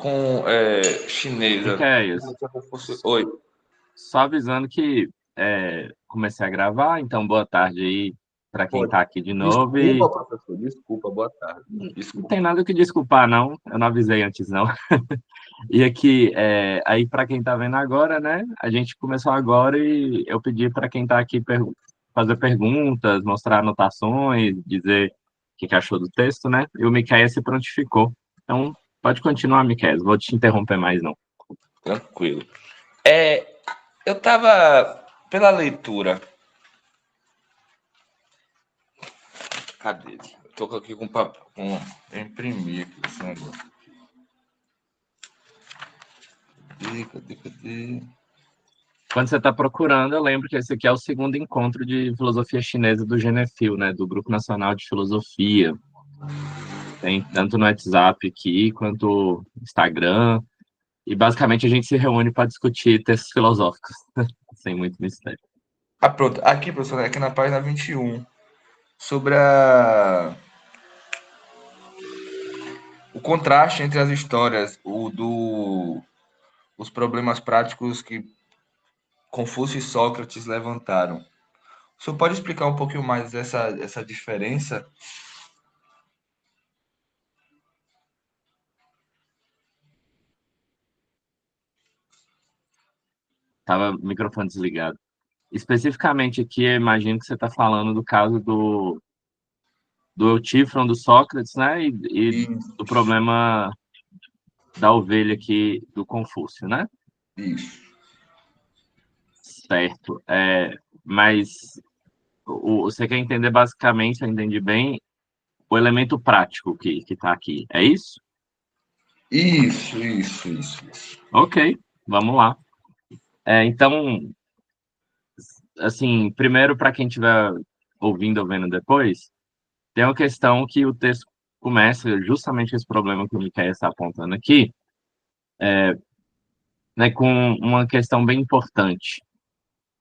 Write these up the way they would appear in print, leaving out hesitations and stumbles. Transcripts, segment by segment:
com chinesa. Miquéias, Oi. só avisando que comecei a gravar, então boa tarde aí para quem está aqui de novo. E Desculpa, professor. Desculpa, boa tarde. não Desculpa. tem nada que desculpar, não. Eu não avisei antes, não. E aqui, aí para quem está vendo agora, né? A gente começou agora e eu pedi para quem está aqui fazer perguntas, mostrar anotações, dizer o que achou do texto, né? E o Miquéias se prontificou. Então, pode continuar, Miquéias. Vou te interromper mais, não. Tranquilo. Eu estava, pela leitura. Cadê? Estou aqui com papel. Eu imprimi aqui esse negócio. Cadê? Quando você está procurando, eu lembro que esse aqui é o segundo encontro de filosofia chinesa do GNFIL, né? Do Grupo Nacional de Filosofia. Tem tanto no WhatsApp aqui, quanto no Instagram. E basicamente a gente se reúne para discutir textos filosóficos, sem muito mistério. Pronto. Aqui, professor, aqui na página 21. Sobre o contraste entre as histórias, os problemas práticos que Confúcio e Sócrates levantaram. O senhor pode explicar um pouquinho mais essa diferença? Tava o microfone desligado. Especificamente aqui, eu imagino que você está falando do caso do Eutífron, do Sócrates, né? E do Isso, problema da ovelha aqui do Confúcio, né? isso. Certo. Mas você quer entender basicamente, eu entendi bem, o elemento prático que está aqui. É isso? Isso. Ok, vamos lá. Então, assim, primeiro, para quem estiver ouvindo ou vendo depois, tem uma questão que o texto começa justamente esse problema que o Miquel está apontando aqui, né, com uma questão bem importante.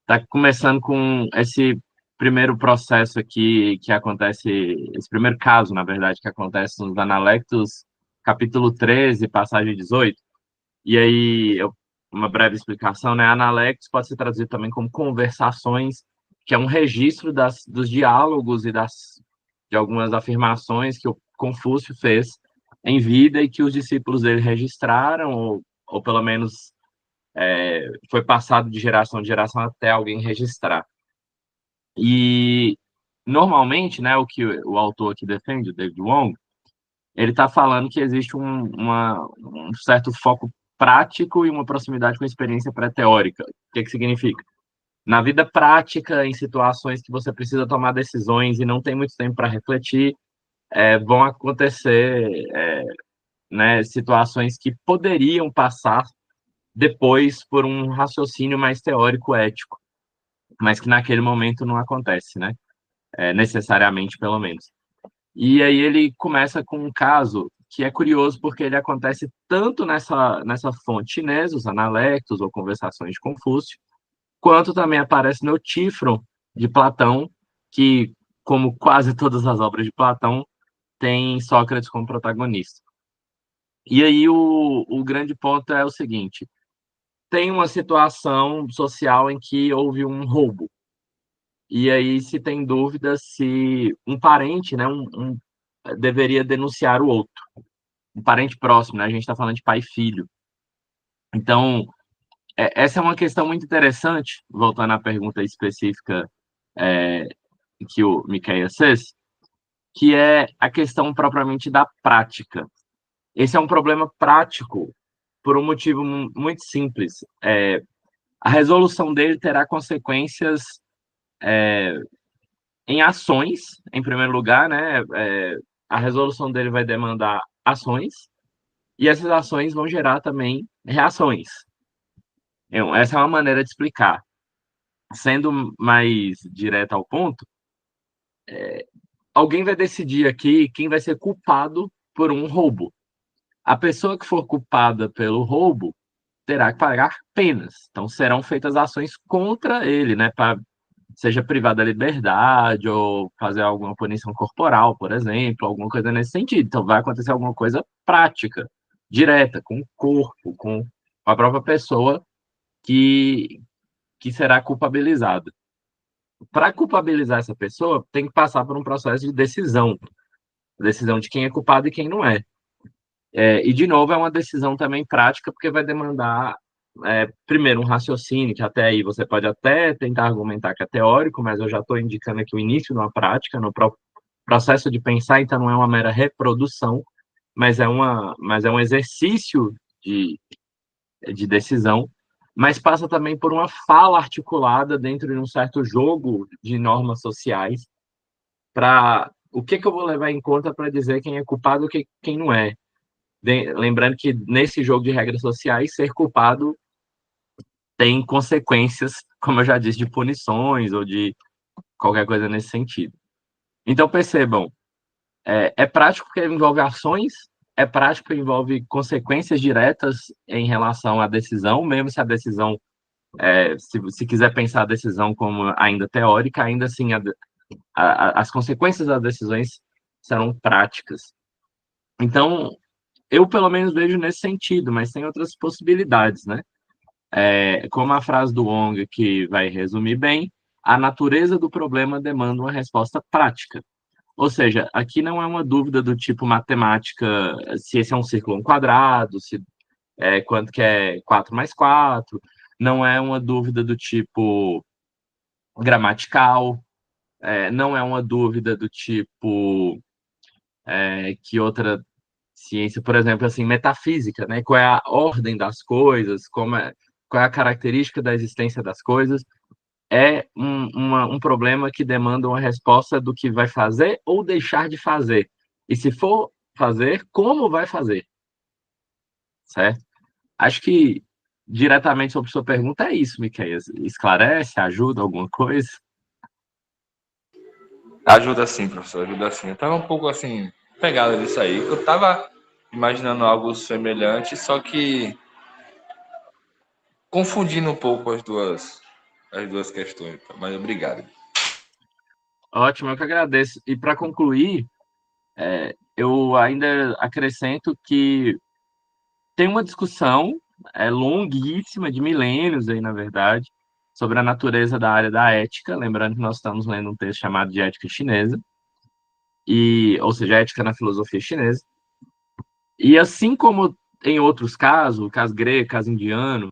Está começando com esse primeiro processo aqui que acontece, esse primeiro caso, na verdade, que acontece nos Analectos, capítulo 13, passagem 18. E aí, uma breve explicação, né? Analectos pode ser traduzido também como conversações, que é um registro dos diálogos e de algumas afirmações que o Confúcio fez em vida e que os discípulos dele registraram, ou pelo menos foi passado de geração em geração até alguém registrar. E normalmente, né, o que o autor aqui defende, o David Wong, ele está falando que existe um certo foco prático e uma proximidade com a experiência pré-teórica. O que significa? Na vida prática, em situações que você precisa tomar decisões e não tem muito tempo para refletir, vão acontecer né, situações que poderiam passar depois por um raciocínio mais teórico ético, mas que naquele momento não acontece, né? Necessariamente, pelo menos. E aí ele começa com um caso que é curioso porque ele acontece tanto nessa fonte chinesa, os Analectos ou Conversações de Confúcio, quanto também aparece no Tifron de Platão, que, como quase todas as obras de Platão, tem Sócrates como protagonista. E aí o grande ponto é o seguinte: tem uma situação social em que houve um roubo. E aí se tem dúvida se um parente, né, deveria denunciar o outro. Um parente próximo, né? A gente está falando de pai e filho. Então, essa é uma questão muito interessante, voltando à pergunta específica é, que o Miquel fez, que é a questão propriamente da prática. Esse é um problema prático por um motivo muito simples. A resolução dele terá consequências em ações, em primeiro lugar, né? A resolução dele vai demandar ações, e essas ações vão gerar também reações. Então, essa é uma maneira de explicar. Sendo mais direto ao ponto, alguém vai decidir aqui quem vai ser culpado por um roubo. A pessoa que for culpada pelo roubo terá que pagar penas. Então, serão feitas ações contra ele, né? Seja privada da liberdade ou fazer alguma punição corporal, por exemplo, alguma coisa nesse sentido. Então, vai acontecer alguma coisa prática. direta, com o corpo, com a própria pessoa que, que será culpabilizada. Para culpabilizar essa pessoa, tem que passar por um processo de decisão de quem é culpado e quem não é. E, de novo, é uma decisão também prática, porque vai demandar, primeiro, um raciocínio, que até aí você pode até tentar argumentar que é teórico, mas eu já estou indicando aqui o início de uma prática, no próprio processo de pensar, então não é uma mera reprodução, mas é um exercício de decisão, mas passa também por uma fala articulada dentro de um certo jogo de normas sociais para o que eu vou levar em conta para dizer quem é culpado e quem não é. Lembrando que nesse jogo de regras sociais, ser culpado tem consequências, como eu já disse, de punições ou de qualquer coisa nesse sentido. Então, percebam, é prático porque envolve ações, é prático porque envolve consequências diretas em relação à decisão, mesmo se a decisão, se quiser pensar a decisão como ainda teórica, ainda assim as consequências das decisões serão práticas. Então, eu pelo menos vejo nesse sentido, mas tem outras possibilidades, né? Como a frase do Wong, que vai resumir bem, a natureza do problema demanda uma resposta prática. Ou seja, aqui não é uma dúvida do tipo matemática, se esse é um círculo ou um quadrado, se quanto que é 4 mais 4, não é uma dúvida do tipo gramatical, não é uma dúvida do tipo que outra ciência, por exemplo, assim, metafísica, né? Qual é a ordem das coisas, qual é a característica da existência das coisas, um problema que demanda uma resposta do que vai fazer ou deixar de fazer. E se for fazer, como vai fazer, certo? Acho que diretamente sobre sua pergunta é isso, Miquel. Esclarece, ajuda alguma coisa? Ajuda sim, professor, ajuda sim. Eu tava um pouco assim, pegado disso aí. Eu tava imaginando algo semelhante, só que confundindo um pouco as duas questões. Mas obrigado. Ótimo, eu que agradeço. E para concluir, eu ainda acrescento que tem uma discussão longuíssima, de milênios aí, na verdade, sobre a natureza da área da ética, lembrando que nós estamos lendo um texto chamado de Ética Chinesa, ou seja, ética na filosofia chinesa. E assim como em outros casos, o caso grego, o caso indiano,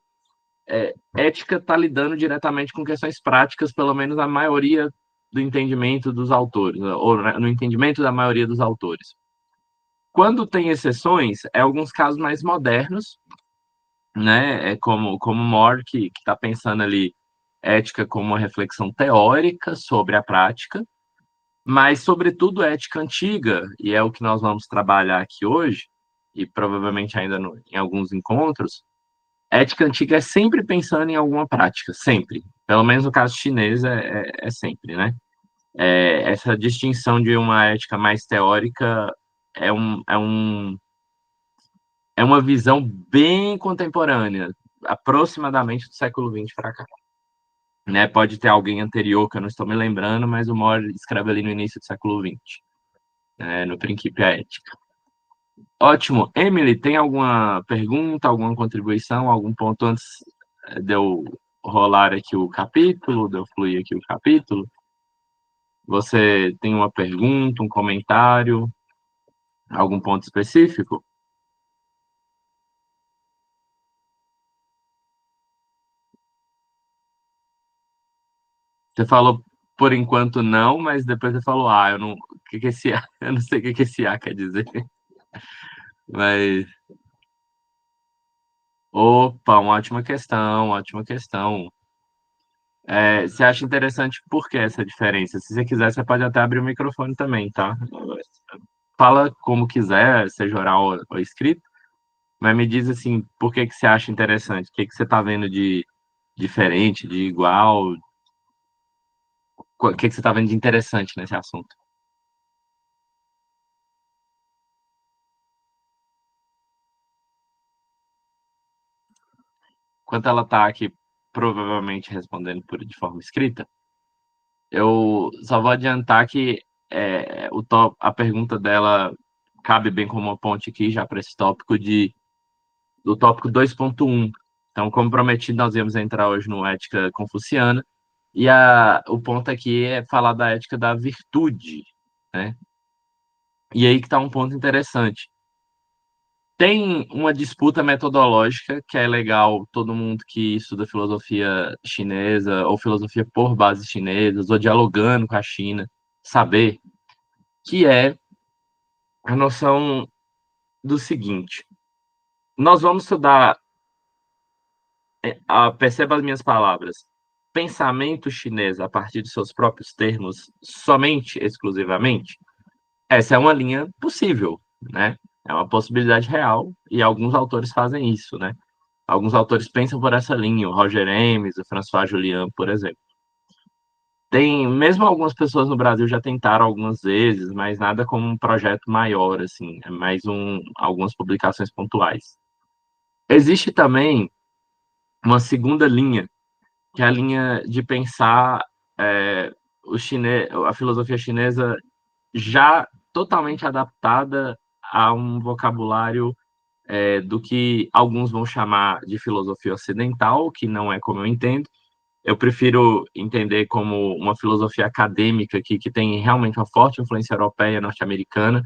ética está lidando diretamente com questões práticas, pelo menos a maioria do entendimento dos autores, ou no entendimento da maioria dos autores. Quando tem exceções, alguns casos mais modernos, né? Como Moore, que está pensando ali ética como uma reflexão teórica sobre a prática, mas, sobretudo, ética antiga, e é o que nós vamos trabalhar aqui hoje, e provavelmente ainda em alguns encontros, ética antiga é sempre pensando em alguma prática, sempre. Pelo menos no caso chinês é sempre, né? Essa distinção de uma ética mais teórica é, um, é, um, é uma visão bem contemporânea, aproximadamente do século XX para cá. Né? Pode ter alguém anterior que eu não estou me lembrando, mas o Moore escreve ali no início do século XX, no Princípio Ética. Ótimo. Emily, tem alguma pergunta, alguma contribuição, algum ponto antes de eu rolar aqui o capítulo, de eu fluir aqui o capítulo? Você tem uma pergunta, um comentário, algum ponto específico? Você falou por enquanto não, mas depois você falou, eu não, o que que esse A, eu não sei o que que esse A quer dizer. Mas, opa, uma ótima questão, ótima questão. Você acha interessante por que essa diferença? Se você quiser, você pode até abrir o microfone também, tá? Fala como quiser, seja oral ou escrito, mas me diz assim, por que que você acha interessante? O que que você está vendo de diferente, de igual? O que que você está vendo de interessante nesse assunto? Enquanto ela está aqui, provavelmente respondendo de forma escrita, eu só vou adiantar que a pergunta dela cabe bem como uma ponte aqui já para esse tópico de do tópico 2.1. Então, como prometido, nós íamos entrar hoje no Ética Confuciana, e o ponto aqui é falar da ética da virtude, né? E aí que está um ponto interessante. Tem uma disputa metodológica que é legal todo mundo que estuda filosofia chinesa ou filosofia por bases chinesas ou dialogando com a China saber, que é a noção do seguinte: nós vamos estudar, perceba as minhas palavras, pensamento chinês a partir de seus próprios termos, somente, exclusivamente. Essa é uma linha possível, né? É uma possibilidade real e alguns autores fazem isso, né? Alguns autores pensam por essa linha, o Roger Ames, o François Julian, por exemplo. Tem, mesmo algumas pessoas no Brasil já tentaram algumas vezes, mas nada como um projeto maior, assim, é mais algumas publicações pontuais. Existe também uma segunda linha, que é a linha de pensar a filosofia chinesa já totalmente adaptada a um vocabulário do que alguns vão chamar de filosofia ocidental, que não é como eu entendo. Eu prefiro entender como uma filosofia acadêmica que tem realmente uma forte influência europeia, norte-americana,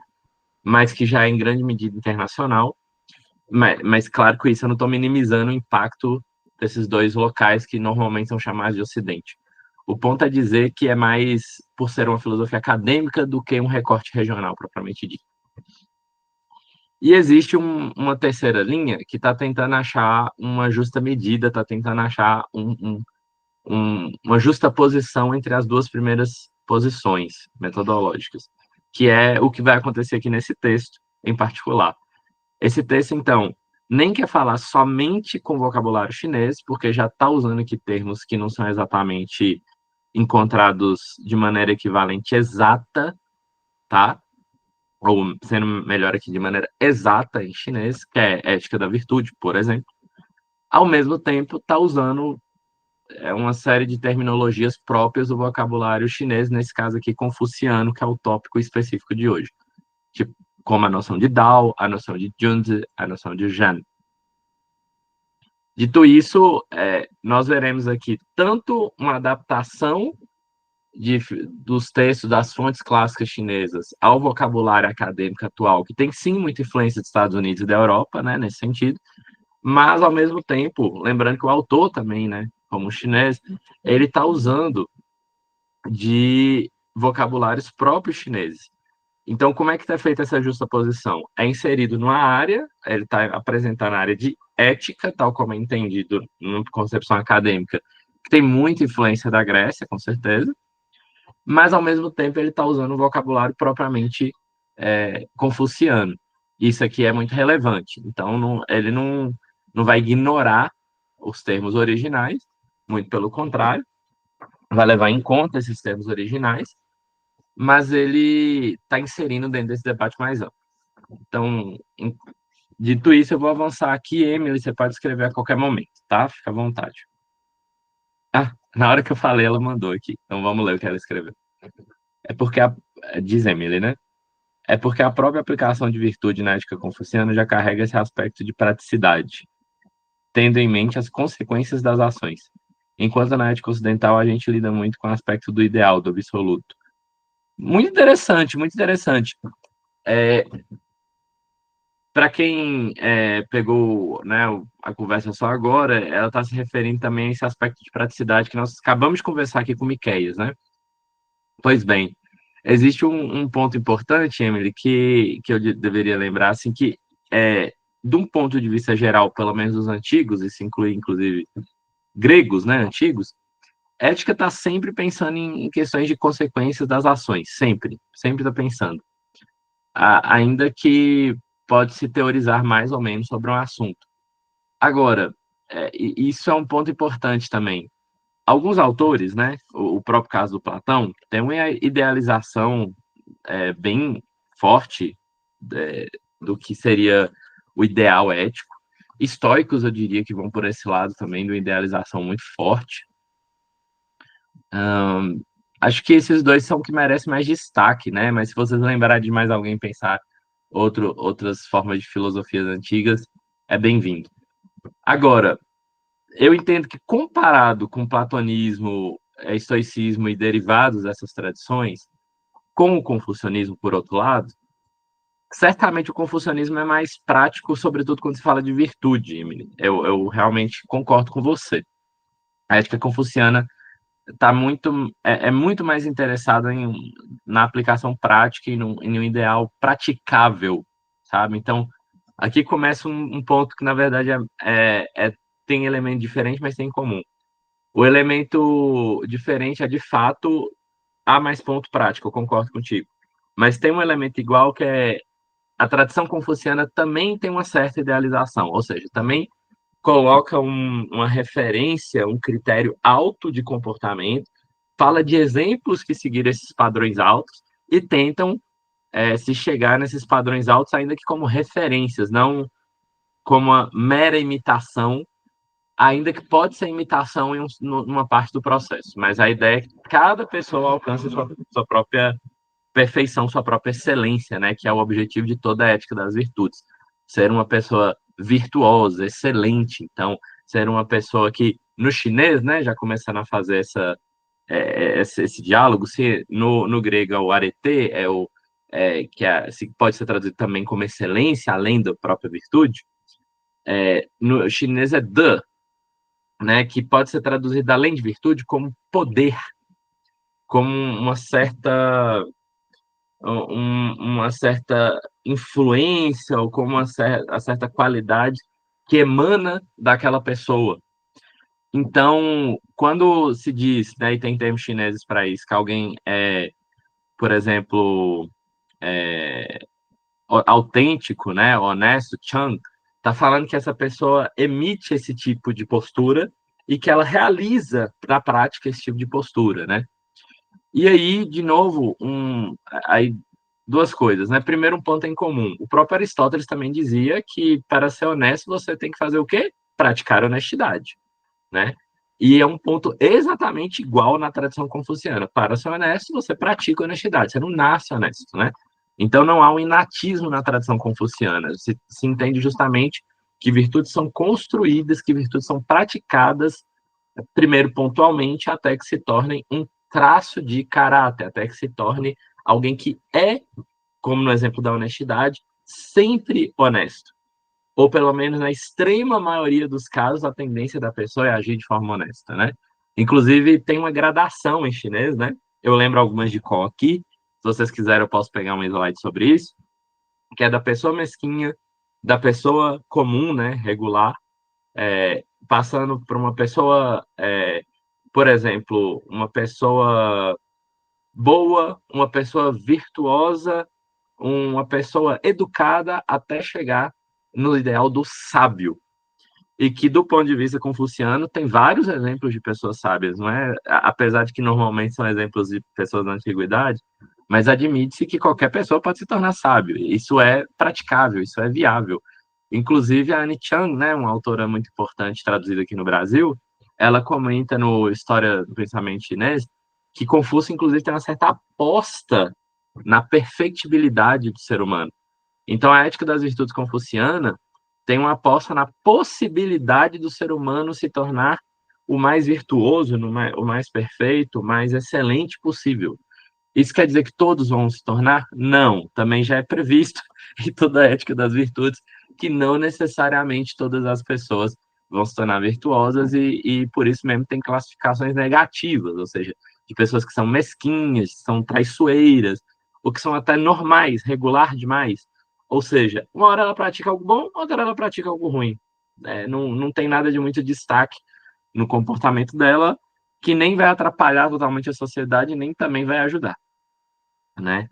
mas que já é em grande medida internacional. Mas claro, com isso eu não estou minimizando o impacto desses dois locais que normalmente são chamados de Ocidente. O ponto é dizer que é mais por ser uma filosofia acadêmica do que um recorte regional, propriamente dito. E existe uma terceira linha que está tentando achar uma justa medida, está tentando achar uma justa posição entre as duas primeiras posições metodológicas, que é o que vai acontecer aqui nesse texto em particular. Esse texto, então, nem quer falar somente com vocabulário chinês, porque já está usando aqui termos que não são exatamente encontrados de maneira equivalente exata, tá? Ou sendo melhor aqui, de maneira exata em chinês, que é ética da virtude, por exemplo. Ao mesmo tempo, está usando uma série de terminologias próprias do vocabulário chinês, nesse caso aqui, confuciano, que é o tópico específico de hoje. Tipo, como a noção de Dao, a noção de Junzi, a noção de Zhen. Dito isso, nós veremos aqui tanto uma adaptação dos textos das fontes clássicas chinesas ao vocabulário acadêmico atual, que tem sim muita influência dos Estados Unidos e da Europa, né, nesse sentido, mas ao mesmo tempo, lembrando que o autor também, né, como chinês, ele está usando de vocabulários próprios chineses. Então, como é que está feita essa justaposição? É inserido numa área, ele está apresentando a área de ética, tal como é entendido numa concepção acadêmica, que tem muita influência da Grécia, com certeza, mas, ao mesmo tempo, ele está usando um vocabulário propriamente confuciano. Isso aqui é muito relevante. Então, ele não vai ignorar os termos originais, muito pelo contrário, vai levar em conta esses termos originais, mas ele está inserindo dentro desse debate mais amplo. Então, dito isso, eu vou avançar aqui. Emily, você pode escrever a qualquer momento, tá? Fica à vontade. Ah, na hora que eu falei, ela mandou aqui. Então, vamos ler o que ela escreveu. É porque, diz Emily, né? É porque a própria aplicação de virtude na ética confuciana já carrega esse aspecto de praticidade, tendo em mente as consequências das ações. Enquanto na ética ocidental a gente lida muito com o aspecto do ideal, do absoluto. Muito interessante, muito interessante. Para quem pegou, né, a conversa só agora, ela está se referindo também a esse aspecto de praticidade que nós acabamos de conversar aqui com o Miqueias, né? Pois bem, existe um ponto importante, Emily, que eu deveria lembrar, assim, que de um ponto de vista geral, pelo menos os antigos, isso inclui, inclusive, gregos, né, antigos, ética está sempre pensando em questões de consequências das ações, sempre está pensando. Ainda que pode-se teorizar mais ou menos sobre um assunto. Agora, isso é um ponto importante também. Alguns autores, né, o próprio caso do Platão, tem uma idealização bem forte do que seria o ideal ético. Estoicos, eu diria que vão por esse lado também, de uma idealização muito forte. Acho que esses dois são que merecem mais destaque, né? Mas se vocês lembrarem de mais alguém pensar outras formas de filosofias antigas, é bem-vindo. Agora, eu entendo que comparado com platonismo, estoicismo e derivados dessas tradições, com o confucionismo, por outro lado, certamente o confucionismo é mais prático, sobretudo quando se fala de virtude, Emily. Eu realmente concordo com você. A ética confuciana é muito mais interessada na aplicação prática em um ideal praticável, sabe? Então, aqui começa um ponto que, na verdade, tem elemento diferente, mas tem em comum. O elemento diferente é, de fato, há mais ponto prático, eu concordo contigo. Mas tem um elemento igual que é a tradição confuciana também tem uma certa idealização, ou seja, também coloca uma referência, um critério alto de comportamento, fala de exemplos que seguiram esses padrões altos e tentam se chegar nesses padrões altos, ainda que como referências, não como uma mera imitação, ainda que pode ser imitação numa parte do processo. Mas a ideia é que cada pessoa alcance sua própria perfeição, sua própria excelência, né? Que é o objetivo de toda a ética das virtudes. Ser uma pessoa virtuosa, excelente. Então, ser uma pessoa que, no chinês, né, já começando a fazer esse diálogo, se no grego é o arete, se pode ser traduzido também como excelência, além da própria virtude, no chinês é de, né, que pode ser traduzido além de virtude como poder, como uma certa influência ou como uma certa qualidade que emana daquela pessoa. Então, quando se diz, né, e tem termos chineses para isso, que alguém é, por exemplo, é, autêntico, né, honesto, Chang, está falando que essa pessoa emite esse tipo de postura e que ela realiza na prática esse tipo de postura, né? E aí, de novo, aí duas coisas, né? Primeiro, um ponto em comum. O próprio Aristóteles também dizia que para ser honesto você tem que fazer o quê? Praticar honestidade, né? E é um ponto exatamente igual na tradição confuciana. Para ser honesto, você pratica honestidade, você não nasce honesto, né? Então não há um inatismo na tradição confuciana. Se entende justamente que virtudes são construídas, que virtudes são praticadas, primeiro pontualmente, até que se tornem um traço de caráter, até que se torne alguém que é, como no exemplo da honestidade, sempre honesto. Ou pelo menos na extrema maioria dos casos, a tendência da pessoa é agir de forma honesta, né? Inclusive, tem uma gradação em chinês, né? Eu lembro algumas de cor aqui. Se vocês quiserem, eu posso pegar um slide sobre isso, que é da pessoa mesquinha, da pessoa comum, né, regular, passando por uma pessoa, por exemplo, uma pessoa boa, uma pessoa virtuosa, uma pessoa educada, até chegar no ideal do sábio. E que, do ponto de vista confuciano, tem vários exemplos de pessoas sábias, não é? Apesar de que normalmente são exemplos de pessoas da antiguidade, mas admite-se que qualquer pessoa pode se tornar sábio. Isso é praticável, isso é viável. Inclusive, a Anne Chang, né, uma autora muito importante traduzida aqui no Brasil, ela comenta no História do Pensamento Chinês que Confúcio, inclusive, tem uma certa aposta na perfectibilidade do ser humano. Então, a ética das virtudes confuciana tem uma aposta na possibilidade do ser humano se tornar o mais virtuoso, o mais perfeito, o mais excelente possível. Isso quer dizer que todos vão se tornar? Não, também já é previsto em toda a ética das virtudes que não necessariamente todas as pessoas vão se tornar virtuosas e por isso mesmo tem classificações negativas, ou seja, de pessoas que são mesquinhas, são traiçoeiras, ou que são até normais, regular demais. Ou seja, uma hora ela pratica algo bom, outra hora ela pratica algo ruim. Não tem nada de muito destaque no comportamento dela, que nem vai atrapalhar totalmente a sociedade, nem também vai ajudar, né?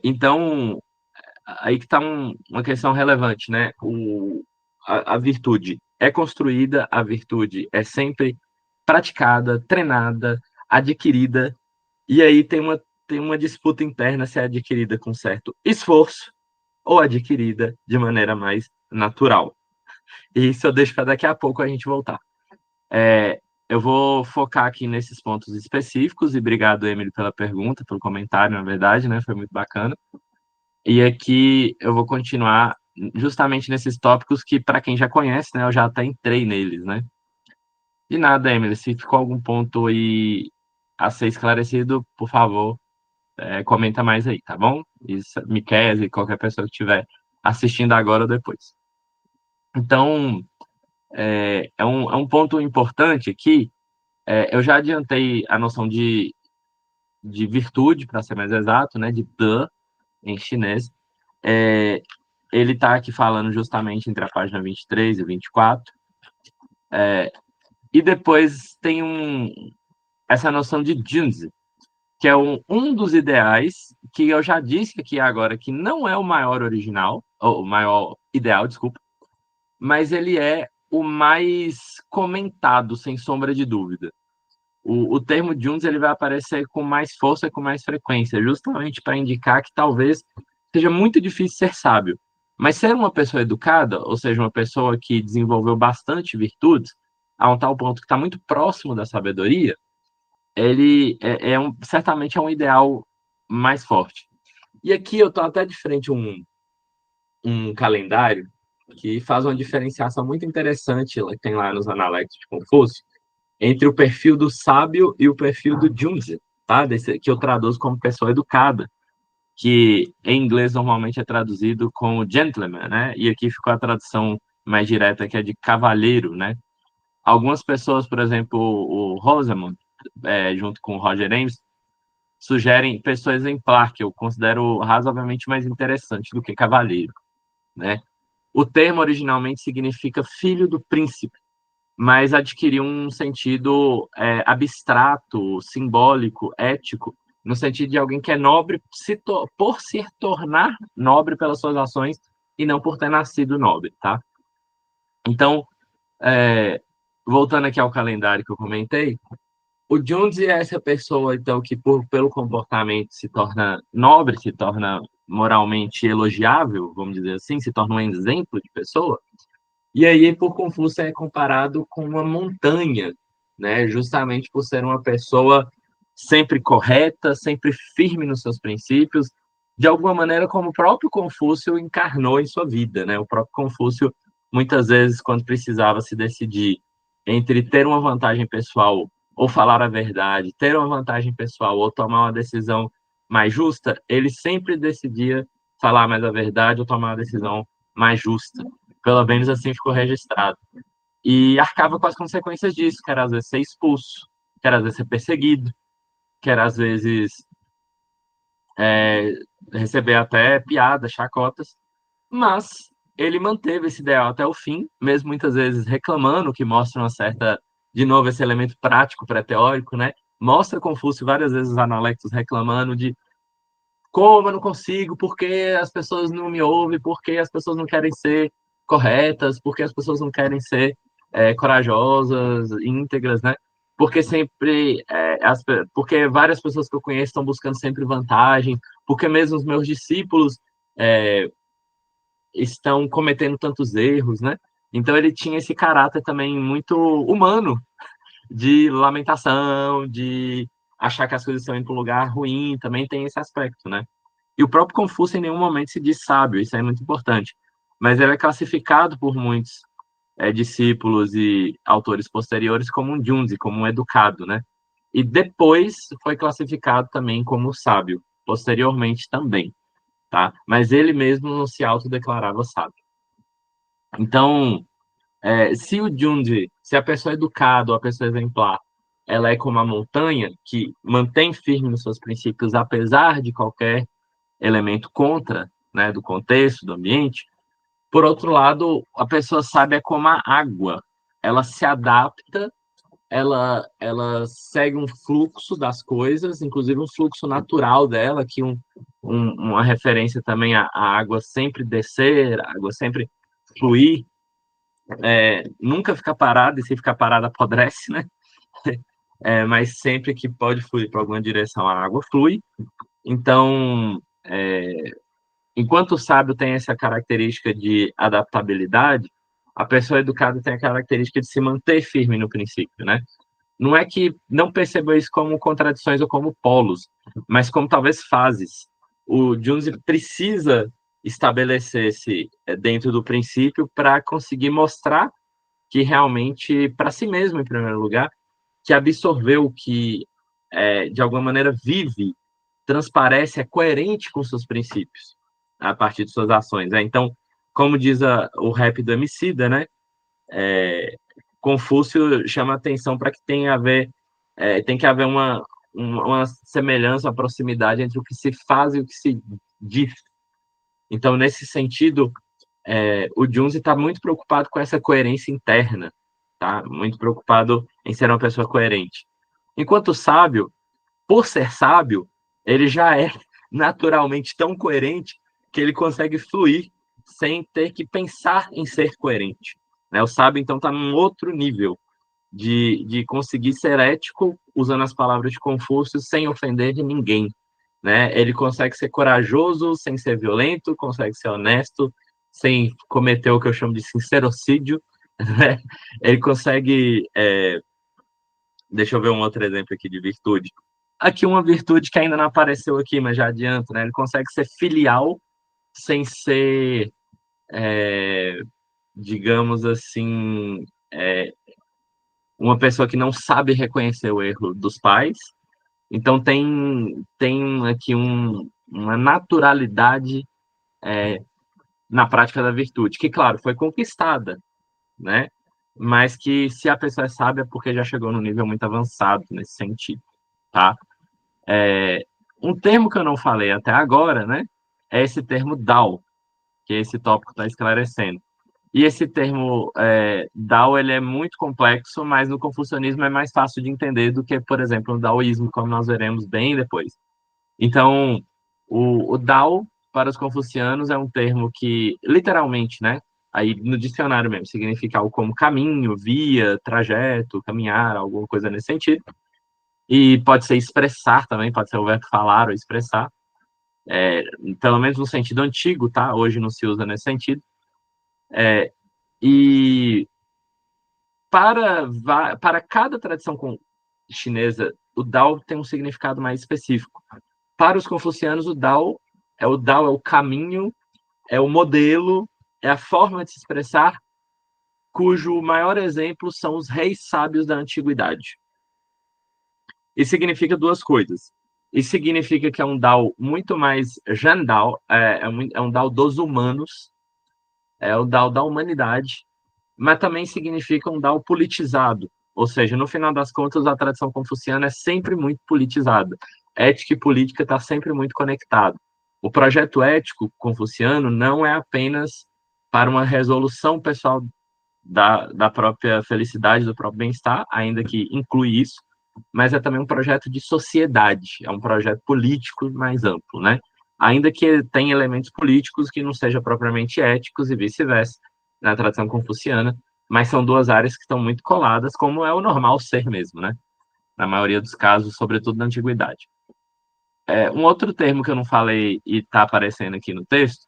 Então, aí que está uma questão relevante, né? A virtude é construída, a virtude é sempre praticada, treinada, adquirida, e aí tem uma disputa interna se é adquirida com certo esforço ou adquirida de maneira mais natural. E isso eu deixo para daqui a pouco a gente voltar. Eu vou focar aqui nesses pontos específicos, e obrigado, Emily, pela pergunta, pelo comentário, na verdade, né? Foi muito bacana. E aqui eu vou continuar justamente nesses tópicos que, para quem já conhece, né, eu já até entrei neles, né? De nada, Emily, se ficou algum ponto aí a ser esclarecido, por favor, comenta mais aí, tá bom? Isso, Miquel e qualquer pessoa que estiver assistindo agora ou depois. Então, é um ponto importante aqui. Eu já adiantei a noção de virtude, para ser mais exato, né, de de, em chinês. Ele está aqui falando justamente entre a página 23 e 24. E depois tem essa noção de Junzi, que é um dos ideais que eu já disse aqui agora que não é o maior original, ou o maior ideal, desculpa, mas ele é o mais comentado, sem sombra de dúvida. O termo Junzi ele vai aparecer com mais força e com mais frequência, justamente para indicar que talvez seja muito difícil ser sábio. Mas ser uma pessoa educada, ou seja, uma pessoa que desenvolveu bastante virtudes, a um tal ponto que está muito próximo da sabedoria, ele certamente é um ideal mais forte. E aqui eu estou até de frente a um calendário que faz uma diferenciação muito interessante, que tem lá nos Analectos de Confúcio, entre o perfil do sábio e o perfil do Junzi, tá? Que eu traduzo como pessoa educada, que em inglês normalmente é traduzido como gentleman, né? E aqui ficou a tradução mais direta, que é de cavalheiro, né? Algumas pessoas, por exemplo, o Rosamund, junto com o Roger Ames, sugerem pessoa exemplar, que eu considero razoavelmente mais interessante do que cavalheiro, né? O termo originalmente significa filho do príncipe, mas adquiriu um sentido abstrato, simbólico, ético, no sentido de alguém que é nobre por se tornar nobre pelas suas ações e não por ter nascido nobre, tá? Então, voltando aqui ao calendário que eu comentei, o Junzi é essa pessoa, então, que pelo comportamento se torna nobre, se torna moralmente elogiável, vamos dizer assim, se torna um exemplo de pessoa. E aí, por Confúcio, é comparado com uma montanha, né? Justamente por ser uma pessoa sempre correta, sempre firme nos seus princípios, de alguma maneira, como o próprio Confúcio encarnou em sua vida, né? O próprio Confúcio, muitas vezes, quando precisava se decidir entre ter uma vantagem pessoal ou falar a verdade, ter uma vantagem pessoal ou tomar uma decisão mais justa, ele sempre decidia falar mais a verdade ou tomar uma decisão mais justa. Pelo menos assim ficou registrado. E arcava com as consequências disso, que era às vezes ser expulso, que era às vezes ser perseguido, que era às vezes é, receber até piadas, chacotas, mas ele manteve esse ideal até o fim, mesmo muitas vezes reclamando, que mostra uma certa, de novo, esse elemento prático, pré-teórico, né? Mostra Confúcio várias vezes os analectos reclamando de como eu não consigo, porque as pessoas não me ouvem, porque as pessoas não querem ser corretas, porque as pessoas não querem ser corajosas, íntegras, né? Porque sempre, porque várias pessoas que eu conheço estão buscando sempre vantagem, porque mesmo os meus discípulos é, estão cometendo tantos erros, né? Então ele tinha esse caráter também muito humano, de lamentação, de achar que as coisas estão indo para um lugar ruim, também tem esse aspecto, né? E o próprio Confúcio em nenhum momento se diz sábio, isso é muito importante. Mas ele é classificado por muitos discípulos e autores posteriores como um Junzi, como um educado, né? E depois foi classificado também como sábio, posteriormente também, tá? Mas ele mesmo não se autodeclarava sábio. Então, se o Junzi, se a pessoa educada ou a pessoa exemplar, ela é como a montanha, que mantém firme nos seus princípios, apesar de qualquer elemento contra, né, do contexto, do ambiente. Por outro lado, a pessoa sábia é como a água, ela se adapta, ela segue um fluxo das coisas, inclusive um fluxo natural dela, que uma referência também à água sempre descer, a água sempre fluir, nunca ficar parada, e se ficar parada apodrece, né? Mas sempre que pode fluir para alguma direção, a água flui. Então, enquanto o sábio tem essa característica de adaptabilidade, a pessoa educada tem a característica de se manter firme no princípio, né? Não é que não perceba isso como contradições ou como polos, mas como talvez fases. O Junzi precisa estabelecesse dentro do princípio para conseguir mostrar que realmente, para si mesmo, em primeiro lugar, que absorveu, que de alguma maneira vive, transparece, é coerente com seus princípios a partir de suas ações. Então, como diz o rap do Emicida, né? Confúcio chama atenção para que tem que haver uma semelhança, uma proximidade entre o que se faz e o que se diz. Então, nesse sentido, o Junzi está muito preocupado com essa coerência interna, tá? Muito preocupado em ser uma pessoa coerente. Enquanto o sábio, por ser sábio, ele já é naturalmente tão coerente que ele consegue fluir sem ter que pensar em ser coerente. Né? O sábio, então, está num outro nível de conseguir ser ético, usando as palavras de Confúcio, sem ofender ninguém. Né? Ele consegue ser corajoso sem ser violento, consegue ser honesto sem cometer o que eu chamo de sincerocídio. Né? Ele consegue. Deixa eu ver um outro exemplo aqui de virtude. Aqui uma virtude que ainda não apareceu aqui, mas já adianto, né? Ele consegue ser filial sem ser, digamos assim, uma pessoa que não sabe reconhecer o erro dos pais. Então tem aqui uma naturalidade na prática da virtude, que, claro, foi conquistada, né? Mas que se a pessoa é sábia é porque já chegou num nível muito avançado nesse sentido, tá? Um termo que eu não falei até agora, né? É esse termo Dao, que esse tópico está esclarecendo. E esse termo Dao, ele é muito complexo, mas no confucionismo é mais fácil de entender do que, por exemplo, no daoísmo, como nós veremos bem depois. Então, o Dao, para os confucianos, é um termo que, literalmente, né? Aí no dicionário mesmo, significa algo como caminho, via, trajeto, caminhar, alguma coisa nesse sentido. E pode ser expressar também, pode ser o verbo falar ou expressar. Pelo menos no sentido antigo, tá? Hoje não se usa nesse sentido. E para cada tradição chinesa, o Dao tem um significado mais específico. Para os confucianos, o Dao é o caminho, é o modelo, é a forma de se expressar, cujo maior exemplo são os reis sábios da antiguidade. Isso significa duas coisas. Isso significa que é um Dao muito mais Jandao, é um Dao dos humanos, é o Dao da humanidade, mas também significa um Dao politizado. Ou seja, no final das contas, a tradição confuciana é sempre muito politizada. Ética e política está sempre muito conectado. O projeto ético confuciano não é apenas para uma resolução pessoal da própria felicidade, do próprio bem-estar, ainda que inclui isso, mas é também um projeto de sociedade, é um projeto político mais amplo, né? Ainda que tenha elementos políticos que não sejam propriamente éticos e vice-versa, na tradição confuciana, mas são duas áreas que estão muito coladas, como é o normal ser mesmo, né? Na maioria dos casos, sobretudo na antiguidade. Um outro termo que eu não falei e está aparecendo aqui no texto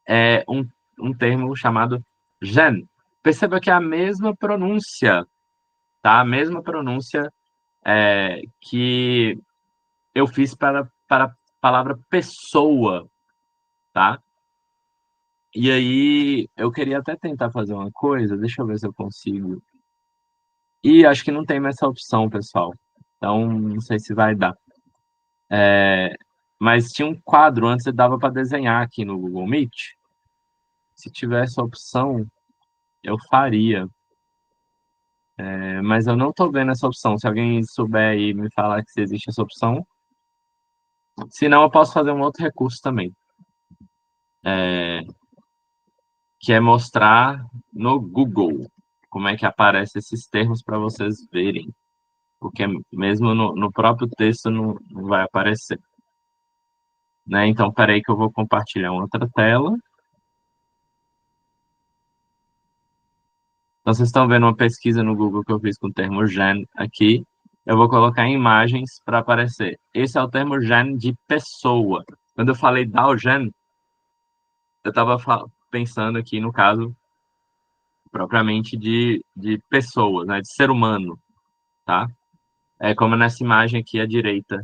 é um termo chamado Zhen. Perceba que é a mesma pronúncia, tá? A mesma pronúncia que eu fiz para a palavra pessoa, tá? E aí, eu queria até tentar fazer uma coisa, deixa eu ver se eu consigo. E acho que não tem mais essa opção, pessoal. Então, não sei se vai dar. Mas tinha um quadro antes, dava para desenhar aqui no Google Meet. Se tivesse a opção, eu faria. Mas eu não estou vendo essa opção. Se alguém souber aí me falar que se existe essa opção. Se não, eu posso fazer um outro recurso também. Que é mostrar no Google como é que aparecem esses termos para vocês verem. Porque mesmo no próprio texto não vai aparecer. Né? Então, peraí que eu vou compartilhar uma outra tela. Então, vocês estão vendo uma pesquisa no Google que eu fiz com o termo gen aqui. Eu vou colocar imagens para aparecer. Esse é o termo gen de pessoa. Quando eu falei Dao Gen, eu estava pensando aqui, no caso, propriamente de pessoas, né? De ser humano, tá? Como nessa imagem aqui à direita,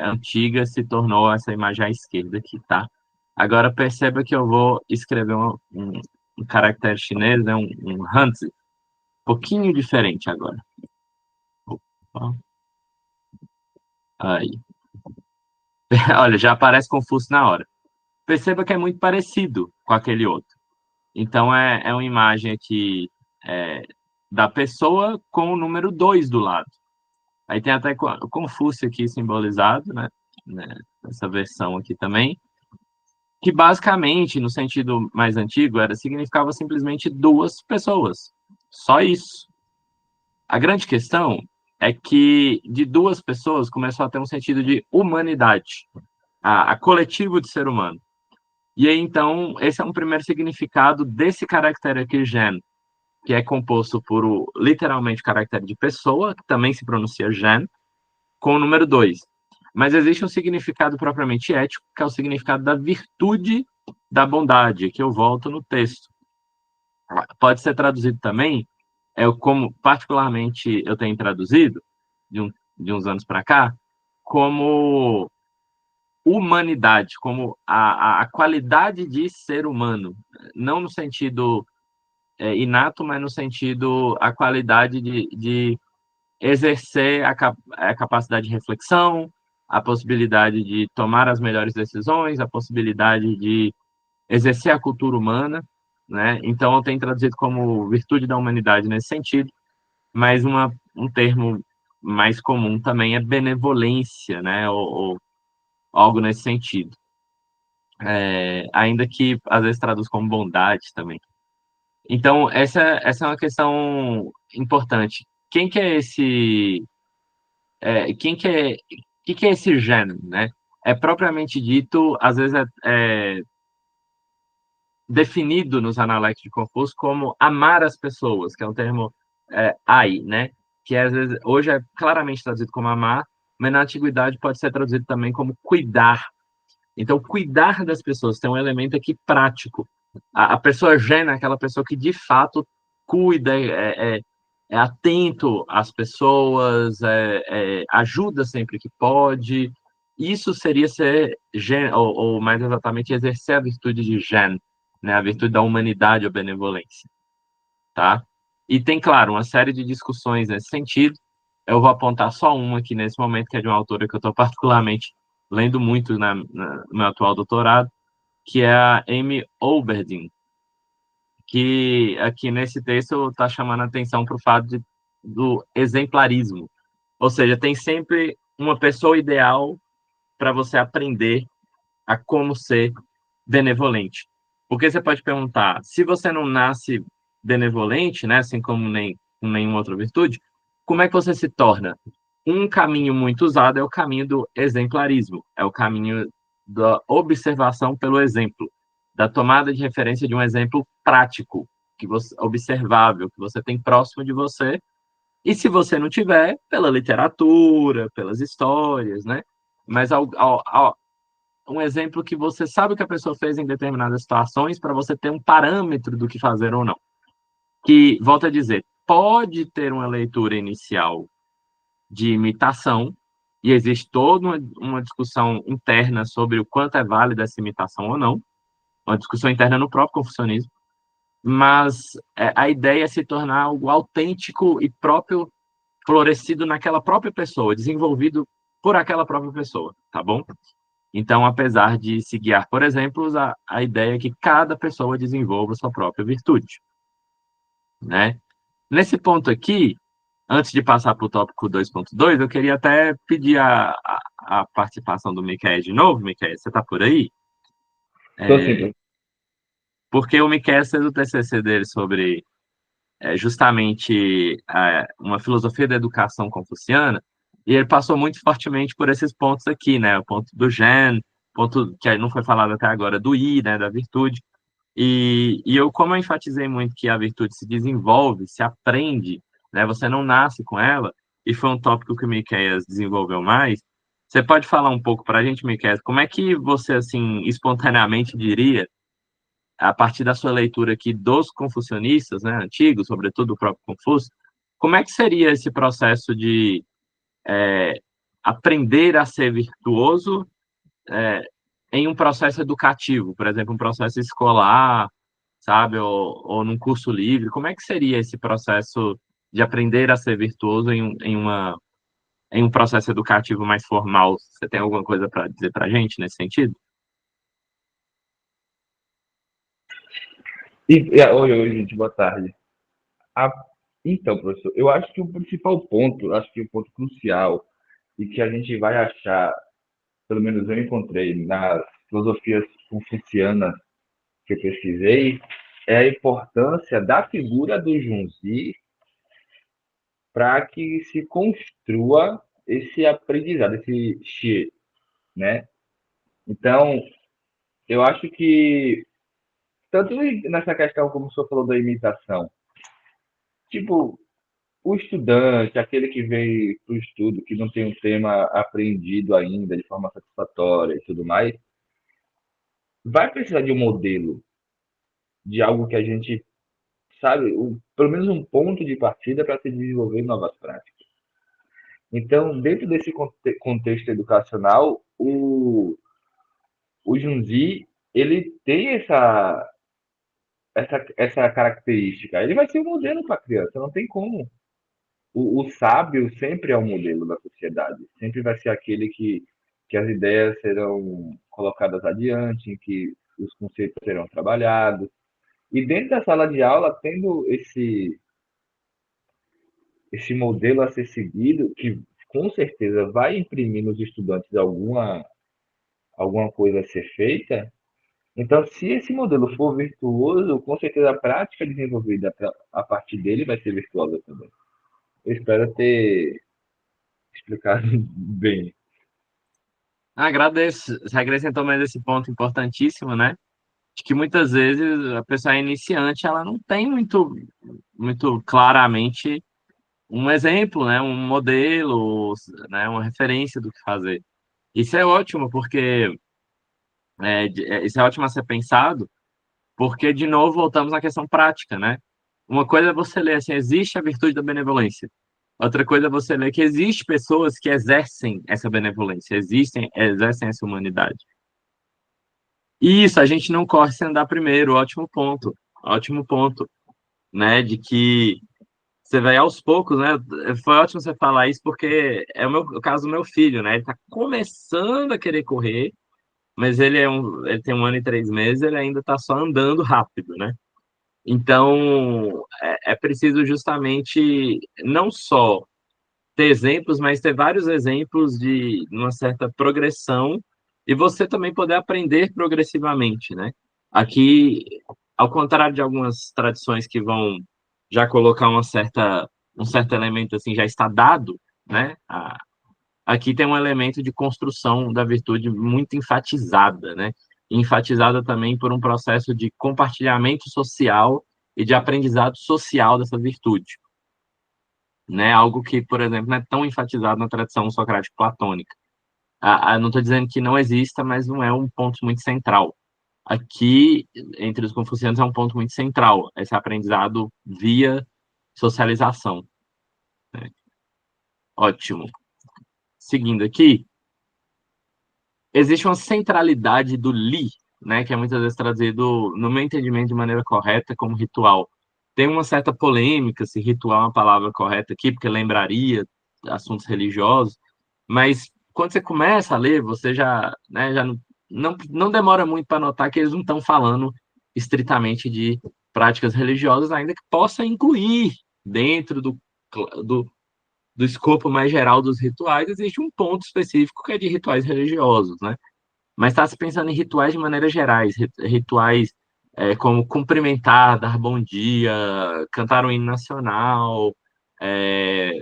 antiga, se tornou essa imagem à esquerda aqui, tá? Agora perceba que eu vou escrever um caractere chinês, né, um Hanzi, um pouquinho diferente agora. Opa, aí. Olha, já aparece Confúcio na hora. Perceba que é muito parecido com aquele outro. Então, é uma imagem aqui é, da pessoa com o número 2 do lado. Aí tem até Confúcio aqui simbolizado, né? Essa versão aqui também, que basicamente, no sentido mais antigo, significava simplesmente duas pessoas. Só isso. A grande questão é que de duas pessoas começou a ter um sentido de humanidade, a coletivo de ser humano. E aí, então, esse é um primeiro significado desse caractere aqui, gen, que é composto por literalmente caractere de pessoa, que também se pronuncia gen, com o número 2. Mas existe um significado propriamente ético, que é o significado da virtude da bondade, que eu volto no texto. Pode ser traduzido também, como particularmente eu tenho traduzido, de uns anos para cá, como humanidade, como a qualidade de ser humano. Não no sentido inato, mas no sentido a qualidade de exercer a capacidade de reflexão, a possibilidade de tomar as melhores decisões, a possibilidade de exercer a cultura humana, né? Então, eu tenho traduzido como virtude da humanidade nesse sentido, mas um termo mais comum também é benevolência, né? Ou algo nesse sentido. Ainda que às vezes traduz como bondade também. Então, essa é uma questão importante. Quem que é esse quem que é esse gênero, né? É propriamente dito, às vezes é definido nos Analectos de Confúcio como amar as pessoas, que é um termo ai, né? Que às vezes, hoje é claramente traduzido como amar, mas na antiguidade pode ser traduzido também como cuidar. Então, cuidar das pessoas tem um elemento aqui prático. A pessoa gênio é aquela pessoa que de fato cuida, é atento às pessoas, ajuda sempre que pode. Isso seria ser gen, ou mais exatamente exercer a virtude de gen, né? A virtude da humanidade ou benevolência, tá? E tem, claro, uma série de discussões nesse sentido. Eu vou apontar só uma aqui nesse momento, que é de uma autora que eu estou particularmente lendo muito no meu atual doutorado, que é a Amy Oberdin, que aqui nesse texto está chamando a atenção para o fato do exemplarismo. Ou seja, tem sempre uma pessoa ideal para você aprender a como ser benevolente. Porque você pode perguntar, se você não nasce benevolente, né, assim como com nenhuma outra virtude, como é que você se torna? Um caminho muito usado é o caminho do exemplarismo, é o caminho da observação pelo exemplo, da tomada de referência de um exemplo prático, observável, que você tem próximo de você, e se você não tiver, pela literatura, pelas histórias, né? Mas um exemplo que você sabe que a pessoa fez em determinadas situações para você ter um parâmetro do que fazer ou não. Que, volto a dizer, pode ter uma leitura inicial de imitação, e existe toda uma discussão interna sobre o quanto é válida essa imitação ou não, uma discussão interna no próprio confucionismo, mas a ideia é se tornar algo autêntico e próprio, florescido naquela própria pessoa, desenvolvido por aquela própria pessoa, tá bom? Então, apesar de se guiar por exemplos, a ideia é que cada pessoa desenvolva sua própria virtude, né? Nesse ponto aqui, antes de passar para o tópico 2.2, eu queria até pedir a participação do Miquel de novo. Miquel, você está por aí? Tô sim. Porque o Miquel fez o TCC dele sobre justamente uma filosofia da educação confuciana, e ele passou muito fortemente por esses pontos aqui, né? O ponto do gen, ponto que não foi falado até agora, do i, né? Da virtude. E eu, como eu enfatizei muito que a virtude se desenvolve, se aprende, né? Você não nasce com ela, e foi um tópico que o Miqueias desenvolveu mais. Você pode falar um pouco para a gente, Miqueias, como é que você, assim, espontaneamente diria, a partir da sua leitura aqui dos confucionistas, né, antigos, sobretudo o próprio Confúcio, como é que seria esse processo de aprender a ser virtuoso, é, em um processo educativo, por exemplo, um processo escolar, sabe, ou num curso livre? Como é que seria esse processo de aprender a ser virtuoso em um processo educativo mais formal? Você tem alguma coisa para dizer para a gente nesse sentido? Oi, gente, boa tarde. A- Então, professor, eu acho que o principal ponto, acho que o ponto crucial, e que a gente vai achar, pelo menos eu encontrei nas filosofias confucianas que eu pesquisei, é a importância da figura do Junzi para que se construa esse aprendizado, esse Xie, né? Então, eu acho que, tanto nessa questão como o senhor falou da imitação, tipo, o estudante, aquele que veio para o estudo, que não tem um tema aprendido ainda de forma satisfatória e tudo mais, vai precisar de um modelo, de algo que a gente sabe, pelo menos um ponto de partida para se desenvolver novas práticas. Então, dentro desse contexto educacional, o Junzi, ele tem essa característica. Ele vai ser um modelo para a criança, não tem como. O sábio sempre é o modelo da sociedade, sempre vai ser aquele que as ideias serão colocadas adiante, que os conceitos serão trabalhados. E dentro da sala de aula, tendo esse modelo a ser seguido, que com certeza vai imprimir nos estudantes alguma coisa a ser feita, então, se esse modelo for virtuoso, com certeza a prática desenvolvida a partir dele vai ser virtuosa também. Eu espero ter explicado bem. Agradeço. Você acrescentou mais esse ponto importantíssimo, né? De que muitas vezes a pessoa é iniciante, ela não tem muito claramente um exemplo, né? Um modelo, né? Uma referência do que fazer. Isso é ótimo, porque isso é ótimo a ser pensado, porque, de novo, voltamos à questão prática, né? Uma coisa é você ler assim, existe a virtude da benevolência. Outra coisa é você ler que existe pessoas que exercem essa benevolência, exercem essa humanidade. E isso, a gente não corre sem andar primeiro, ótimo ponto, né? De que você vai aos poucos, né? Foi ótimo você falar isso, porque é o caso do meu filho, né? Ele tá começando a querer correr, mas ele tem 1 ano e 3 meses, ele ainda tá só andando rápido, né? Então, é preciso justamente não só ter exemplos, mas ter vários exemplos de uma certa progressão e você também poder aprender progressivamente, né? Aqui, ao contrário de algumas tradições que vão já colocar um certo elemento assim já está dado, né? Aqui tem um elemento de construção da virtude muito enfatizada, né? E enfatizada também por um processo de compartilhamento social e de aprendizado social dessa virtude, né? Algo que, por exemplo, não é tão enfatizado na tradição socrático-platônica. Não estou dizendo que não exista, mas não é um ponto muito central. Aqui, entre os confucianos, é um ponto muito central, esse aprendizado via socialização. Né? Ótimo. Seguindo aqui, existe uma centralidade do li, né, que é muitas vezes trazido, no meu entendimento, de maneira correta, como ritual. Tem uma certa polêmica se ritual é uma palavra correta aqui, porque lembraria assuntos religiosos, mas quando você começa a ler, você já, né, já não demora muito para notar que eles não estão falando estritamente de práticas religiosas, ainda que possa incluir dentro do, do escopo mais geral dos rituais, existe um ponto específico que é de rituais religiosos, né? Mas está se pensando em rituais de maneira gerais, rituais como cumprimentar, dar bom dia, cantar um hino nacional, é,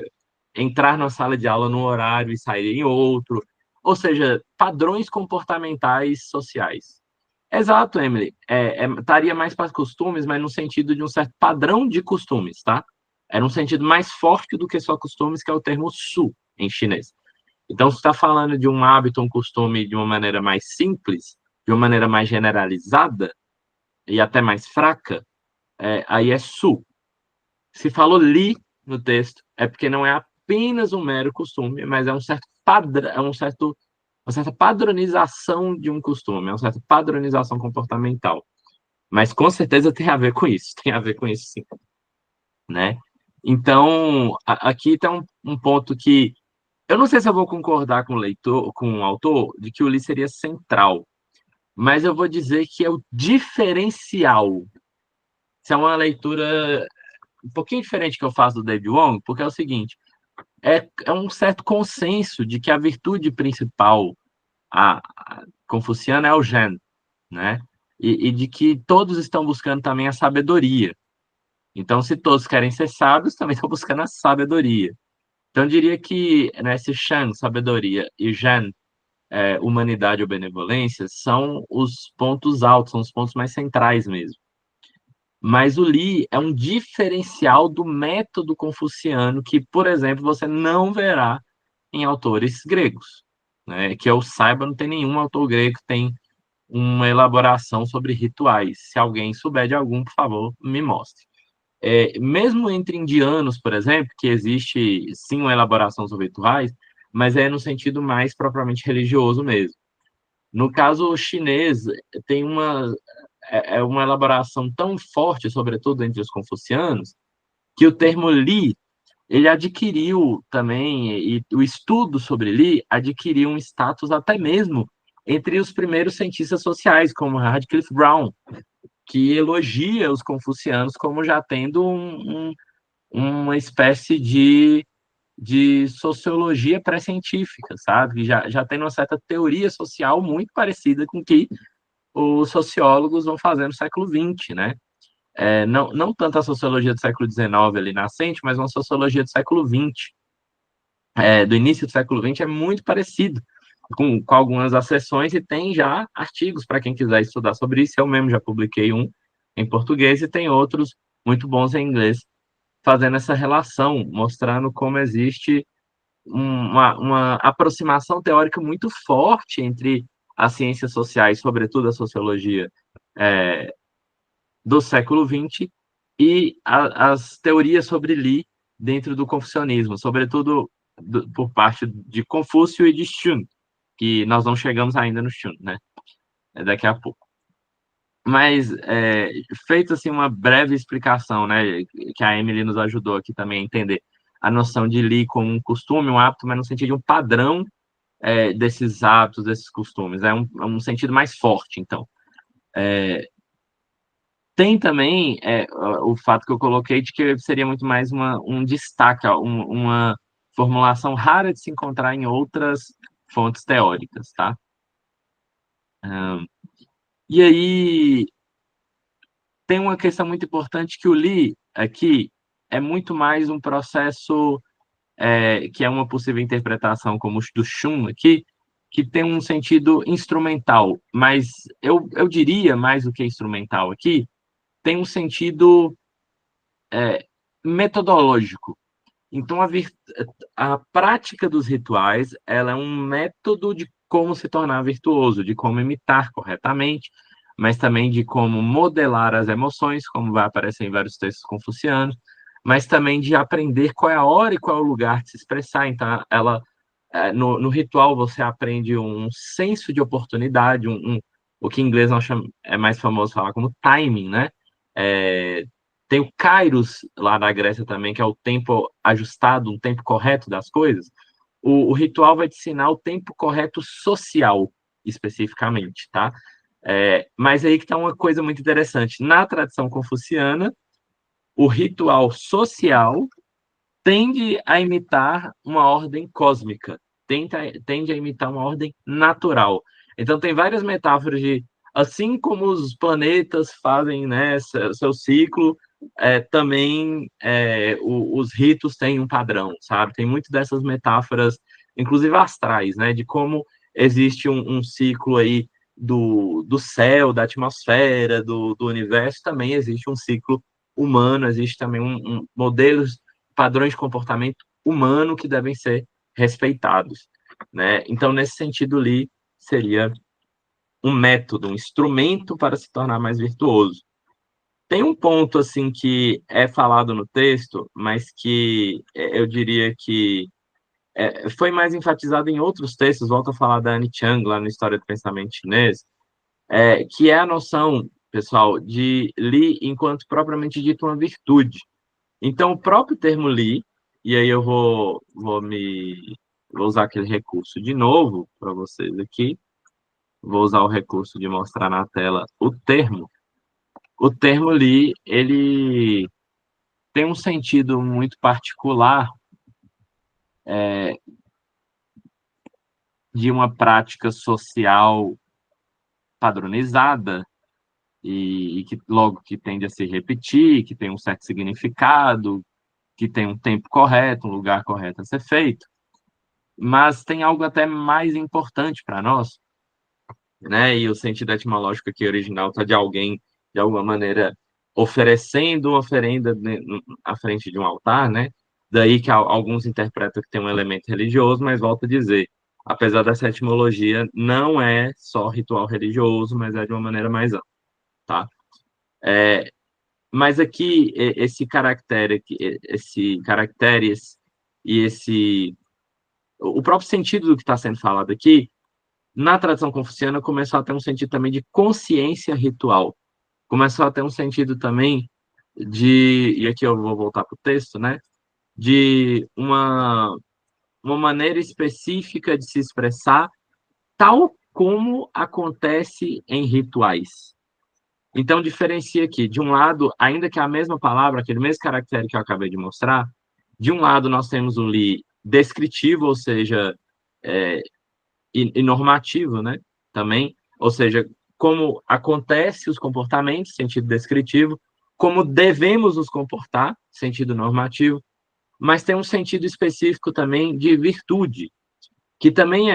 entrar na sala de aula num horário e sair em outro, ou seja, padrões comportamentais sociais. Exato, Emily. Estaria mais para costumes, mas no sentido de um certo padrão de costumes, tá? É um sentido mais forte do que só costumes, que é o termo su em chinês. Então, se está falando de um hábito, um costume de uma maneira mais simples, de uma maneira mais generalizada e até mais fraca, aí é su. Se falou li no texto, é porque não é apenas um mero costume, mas é um certo padrão, é um certo uma certa padronização de um costume, uma certa padronização comportamental. Mas com certeza tem a ver com isso, tem a ver com isso sim, né? Então, aqui está um ponto que eu não sei se eu vou concordar com o leitor, com o autor, de que o Lee seria central, mas eu vou dizer que é o diferencial. Isso é uma leitura um pouquinho diferente que eu faço do David Wong, porque é o seguinte, é um certo consenso de que a virtude principal a confuciana é o Zhen, né? E de que todos estão buscando também a sabedoria. Então, se todos querem ser sábios, também estão buscando a sabedoria. Então, eu diria que né, esse Shan, sabedoria, e Zhen, humanidade ou benevolência, são os pontos altos, são os pontos mais centrais mesmo. Mas o Li é um diferencial do método confuciano que, por exemplo, você não verá em autores gregos. Né? Que eu saiba, não tem nenhum autor grego que tem uma elaboração sobre rituais. Se alguém souber de algum, por favor, me mostre. Mesmo entre indianos, por exemplo, que existe sim uma elaboração sobre rituais, mas é no sentido mais propriamente religioso mesmo. No caso chinês, tem uma elaboração tão forte, sobretudo entre os confucianos, que o termo Li, ele adquiriu também, e o estudo sobre Li adquiriu um status até mesmo entre os primeiros cientistas sociais, como Radcliffe Brown, que elogia os confucianos como já tendo uma espécie de sociologia pré-científica, sabe? Já tem uma certa teoria social muito parecida com que os sociólogos vão fazer no século XX, né? Não tanto a sociologia do século XIX ali nascente, mas uma sociologia do século XX, do início do século XX, é muito parecido com algumas acessões e tem já artigos para quem quiser estudar sobre isso. Eu mesmo já publiquei um em português e tem outros muito bons em inglês fazendo essa relação, mostrando como existe uma aproximação teórica muito forte entre as ciências sociais, sobretudo a sociologia do século XX, e as teorias sobre Li dentro do confucionismo, sobretudo por parte de Confúcio e de Xun, que nós não chegamos ainda no Xun, né? Daqui a pouco. Mas, feito assim uma breve explicação, né, que a Emily nos ajudou aqui também a entender a noção de Li como um costume, um hábito, mas no sentido de um padrão desses hábitos, desses costumes. É um sentido mais forte, então. Tem também o fato que eu coloquei de que seria muito mais um destaque, uma formulação rara de se encontrar em outras fontes teóricas, tá? E aí, tem uma questão muito importante que o Li aqui é muito mais um processo que é uma possível interpretação como o do Shun aqui, que tem um sentido instrumental, mas eu diria mais do que instrumental aqui, tem um sentido metodológico. Então, a prática dos rituais ela é um método de como se tornar virtuoso, de como imitar corretamente, mas também de como modelar as emoções, como vai aparecer em vários textos confucianos, mas também de aprender qual é a hora e qual é o lugar de se expressar. Então, no ritual você aprende um senso de oportunidade, o que em inglês nós é mais famoso falar como timing, né? Tem o Kairos lá na Grécia também, que é o tempo ajustado, um tempo correto das coisas. O ritual vai te ensinar o tempo correto social, especificamente, tá? Mas aí que está uma coisa muito interessante. Na tradição confuciana, o ritual social tende a imitar uma ordem cósmica, tende a imitar uma ordem natural. Então, tem várias metáforas de, assim como os planetas fazem né, seu ciclo, também os ritos têm um padrão, sabe? Tem muito dessas metáforas, inclusive astrais, né? De como existe um ciclo aí do céu, da atmosfera, do universo, também existe um ciclo humano, existe também modelos, padrões de comportamento humano que devem ser respeitados, né? Então, nesse sentido, Li seria um método, um instrumento para se tornar mais virtuoso. Tem um ponto assim que é falado no texto, mas que eu diria que foi mais enfatizado em outros textos, volto a falar da Anne Chang, lá no História do Pensamento Chinês, que é a noção, pessoal, de Li enquanto propriamente dito uma virtude. Então, o próprio termo Li, e aí eu vou usar aquele recurso de novo para vocês aqui, vou usar o recurso de mostrar na tela o termo. O termo Li, ele tem um sentido muito particular de uma prática social padronizada e que logo que tende a se repetir, que tem um certo significado, que tem um tempo correto, um lugar correto a ser feito, mas tem algo até mais importante para nós, né? E o sentido etimológico aqui original está de alguém, de alguma maneira, oferecendo uma oferenda à frente de um altar, né? Daí que alguns interpretam que tem um elemento religioso, mas volto a dizer, apesar dessa etimologia, não é só ritual religioso, mas é de uma maneira mais ampla, tá? Mas aqui, esse caractere e o próprio sentido do que está sendo falado aqui, na tradição confuciana, começou a ter um sentido também de consciência ritual. Começou a ter um sentido também e aqui eu vou voltar para o texto, né? De uma maneira específica de se expressar, tal como acontece em rituais. Então, diferencia aqui, de um lado, ainda que a mesma palavra, aquele mesmo caractere que eu acabei de mostrar, de um lado nós temos o li descritivo, ou seja, e normativo, né? Também, ou seja, como acontece os comportamentos, sentido descritivo, como devemos nos comportar, sentido normativo, mas tem um sentido específico também de virtude, que também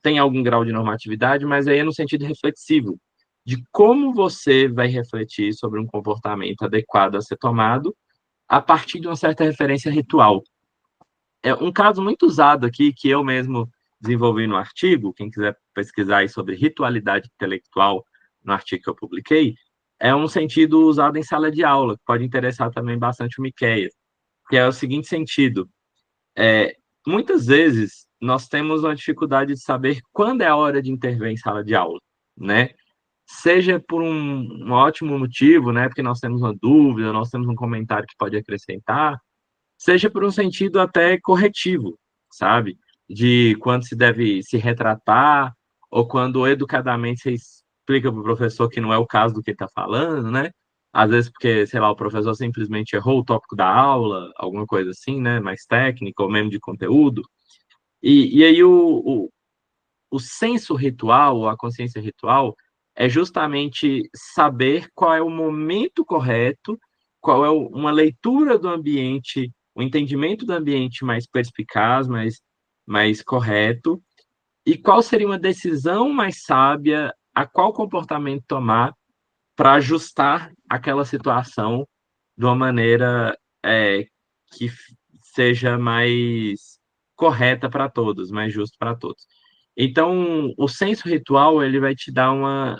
tem algum grau de normatividade, mas aí é no sentido reflexivo, de como você vai refletir sobre um comportamento adequado a ser tomado a partir de uma certa referência ritual. É um caso muito usado aqui, que eu mesmo desenvolvi no artigo, quem quiser pesquisar aí sobre ritualidade intelectual no artigo que eu publiquei, é um sentido usado em sala de aula, que pode interessar também bastante o Miqueias, que é o seguinte sentido: muitas vezes nós temos uma dificuldade de saber quando é a hora de intervir em sala de aula, né? Seja por um ótimo motivo, né? Porque nós temos uma dúvida, nós temos um comentário que pode acrescentar, seja por um sentido até corretivo, sabe? De quando se deve se retratar, ou quando educadamente você explica para o professor que não é o caso do que ele está falando, né? Às vezes porque, sei lá, o professor simplesmente errou o tópico da aula, alguma coisa assim, né? Mais técnica, ou mesmo de conteúdo. E aí o senso ritual, a consciência ritual, é justamente saber qual é o momento correto, qual é uma leitura do ambiente, o entendimento do ambiente mais perspicaz, mais correto, e qual seria uma decisão mais sábia, a qual comportamento tomar para ajustar aquela situação de uma maneira que seja mais correta para todos, mais justo para todos. Então, o senso ritual ele vai te dar uma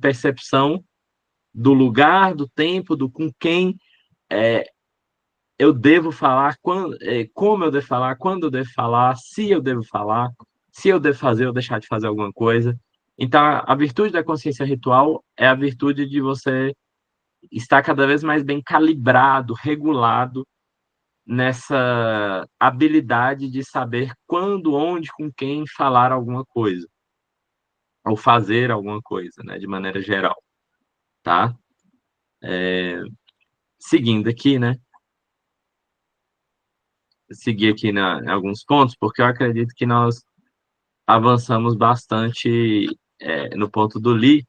percepção do lugar, do tempo, do com quem eu devo falar, como eu devo falar, quando eu devo falar, se eu devo falar, se eu devo fazer ou deixar de fazer alguma coisa. Então, a virtude da consciência ritual é a virtude de você estar cada vez mais bem calibrado, regulado nessa habilidade de saber quando, onde, com quem falar alguma coisa ou fazer alguma coisa, né, de maneira geral, tá? Seguindo aqui, né? Seguir aqui em alguns pontos, porque eu acredito que nós avançamos bastante no ponto do Li,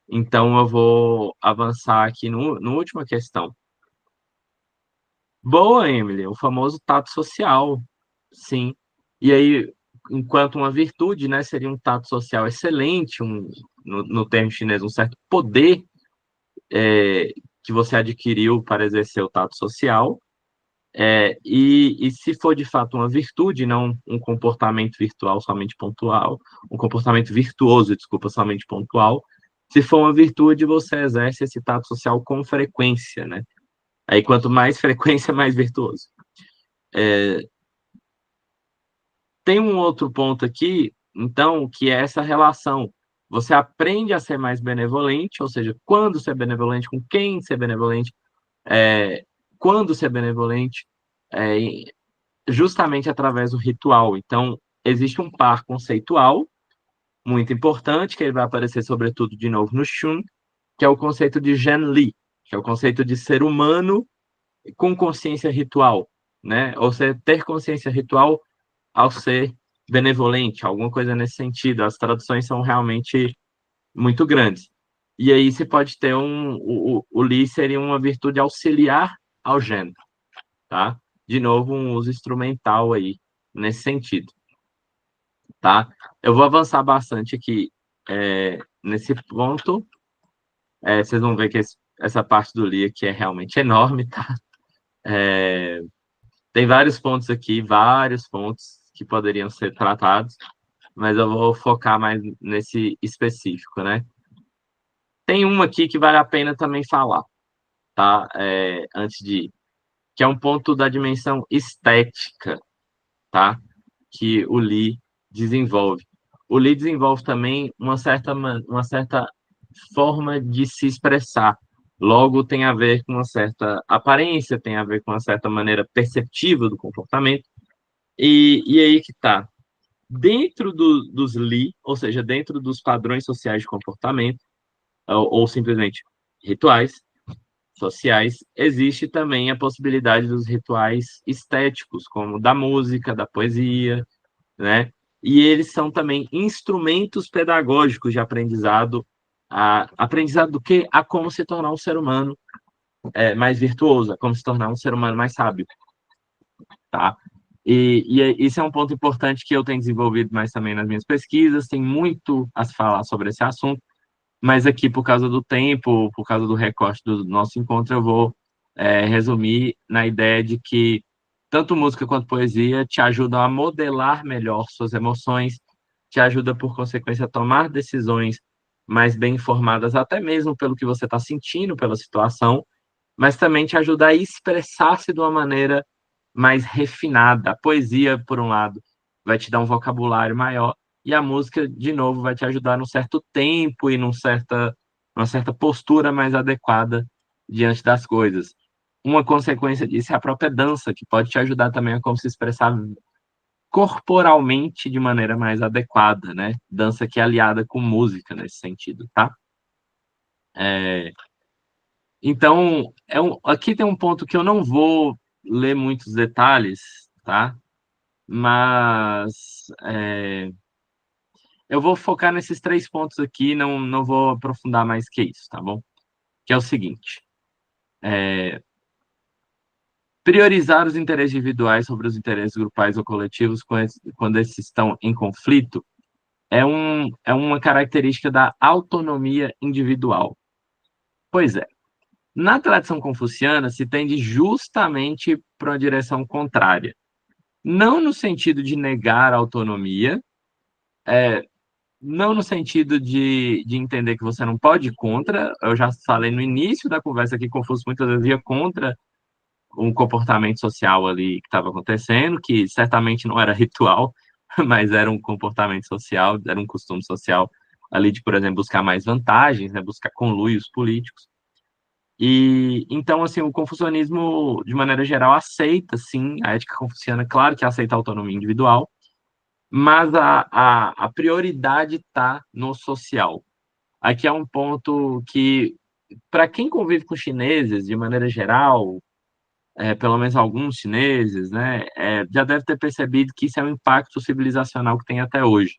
então eu vou avançar aqui no última questão. Boa, Emily, o famoso tato social, sim. E aí, enquanto uma virtude, né, seria um tato social excelente, no termo chinês, um certo poder que você adquiriu para exercer o tato social, e se for de fato uma virtude, não um comportamento virtual somente pontual, um comportamento virtuoso, desculpa, somente pontual, se for uma virtude, você exerce esse tato social com frequência, né? Aí quanto mais frequência, mais virtuoso. Tem um outro ponto aqui, então, que é essa relação. Você aprende a ser mais benevolente, ou seja, quando ser benevolente, com quem ser benevolente, quando ser benevolente, é, justamente através do ritual. Então, existe um par conceitual muito importante, que ele vai aparecer sobretudo de novo no Shun, que é o conceito de Gen Li, que é o conceito de ser humano com consciência ritual, né? Ou seja, ter consciência ritual ao ser benevolente, alguma coisa nesse sentido. As traduções são realmente muito grandes. E aí você pode ter o Li seria uma virtude auxiliar ao Gen, tá? De novo, um uso instrumental aí nesse sentido, tá? Eu vou avançar bastante aqui nesse ponto. Vocês vão ver que essa parte do Li aqui é realmente enorme, tá? Tem vários pontos aqui, vários pontos que poderiam ser tratados, mas eu vou focar mais nesse específico, né? Tem uma aqui que vale a pena também falar, tá? Antes de ir, que é um ponto da dimensão estética, tá? Que o Lee desenvolve. O Lee desenvolve também uma certa forma de se expressar. Logo, tem a ver com uma certa aparência, tem a ver com uma certa maneira perceptível do comportamento. E aí que tá. Dentro dos Lee, ou seja, dentro dos padrões sociais de comportamento, ou simplesmente rituais sociais, existe também a possibilidade dos rituais estéticos, como da música, da poesia, né? E eles são também instrumentos pedagógicos de aprendizado. Aprendizado do quê? A como se tornar um ser humano mais virtuoso, a como se tornar um ser humano mais sábio, tá? E isso é um ponto importante que eu tenho desenvolvido mais também nas minhas pesquisas, tem muito a se falar sobre esse assunto, mas aqui, por causa do tempo, por causa do recorte do nosso encontro, eu vou resumir na ideia de que tanto música quanto poesia te ajudam a modelar melhor suas emoções, te ajuda, por consequência, a tomar decisões mais bem informadas, até mesmo pelo que você está sentindo pela situação, mas também te ajuda a expressar-se de uma maneira mais refinada. A poesia, por um lado, vai te dar um vocabulário maior, e a música, de novo, vai te ajudar num certo tempo e numa certa postura mais adequada diante das coisas. Uma consequência disso é a própria dança, que pode te ajudar também a como se expressar corporalmente de maneira mais adequada, né? Dança que é aliada com música nesse sentido, tá? Então, aqui tem um ponto que eu não vou ler muitos detalhes, tá? Mas eu vou focar nesses 3 pontos aqui, não vou aprofundar mais que isso, tá bom? Que é o seguinte: priorizar os interesses individuais sobre os interesses grupais ou coletivos quando esses estão em conflito é uma característica da autonomia individual. Pois é. Na tradição confuciana, se tende justamente para uma direção contrária. Não no sentido de negar a autonomia, não no sentido de entender que você não pode ir contra. Eu já falei no início da conversa que Confúcio muitas vezes ia contra um comportamento social ali que estava acontecendo, que certamente não era ritual, mas era um comportamento social, era um costume social ali de, por exemplo, buscar mais vantagens, né, buscar conluios políticos. E então, assim, o confucionismo, de maneira geral, aceita, sim, a ética confuciana, claro que aceita a autonomia individual, mas a prioridade está no social. Aqui é um ponto que, para quem convive com chineses, de maneira geral, pelo menos alguns chineses, né, já deve ter percebido que isso é um impacto civilizacional que tem até hoje.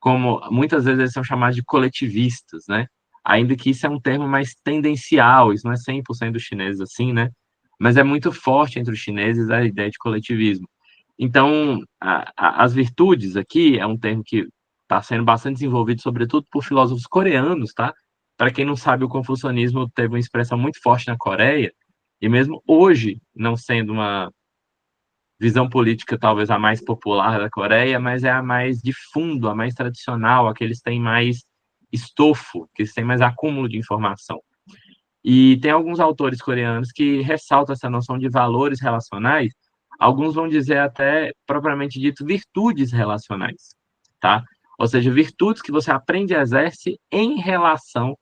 Como muitas vezes eles são chamados de coletivistas, né? Ainda que isso é um termo mais tendencial, isso não é 100% dos chineses assim, né? Mas é muito forte entre os chineses a ideia de coletivismo. Então, as virtudes aqui é um termo que está sendo bastante desenvolvido, sobretudo por filósofos coreanos, tá? Para quem não sabe, o confucionismo teve uma expressão muito forte na Coreia, e mesmo hoje, não sendo uma visão política talvez a mais popular da Coreia, mas é a mais de fundo, a mais tradicional, a que eles têm mais estofo, que eles têm mais acúmulo de informação. E tem alguns autores coreanos que ressaltam essa noção de valores relacionais Alguns vão dizer até, propriamente dito, virtudes relacionais, tá? Ou seja, virtudes que você aprende e exerce em relação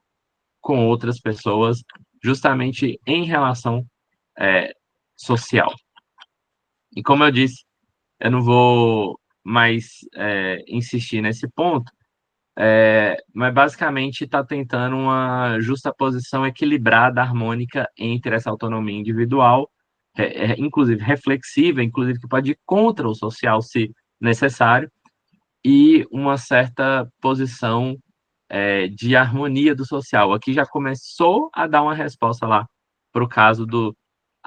com outras pessoas, justamente em relação é, social. E como eu disse, eu não vou mais insistir nesse ponto, mas basicamente está tentando uma justaposição equilibrada, harmônica entre essa autonomia individual, inclusive reflexiva, inclusive que pode ir contra o social se necessário, e uma certa posição de harmonia do social. Aqui já começou a dar uma resposta lá para o caso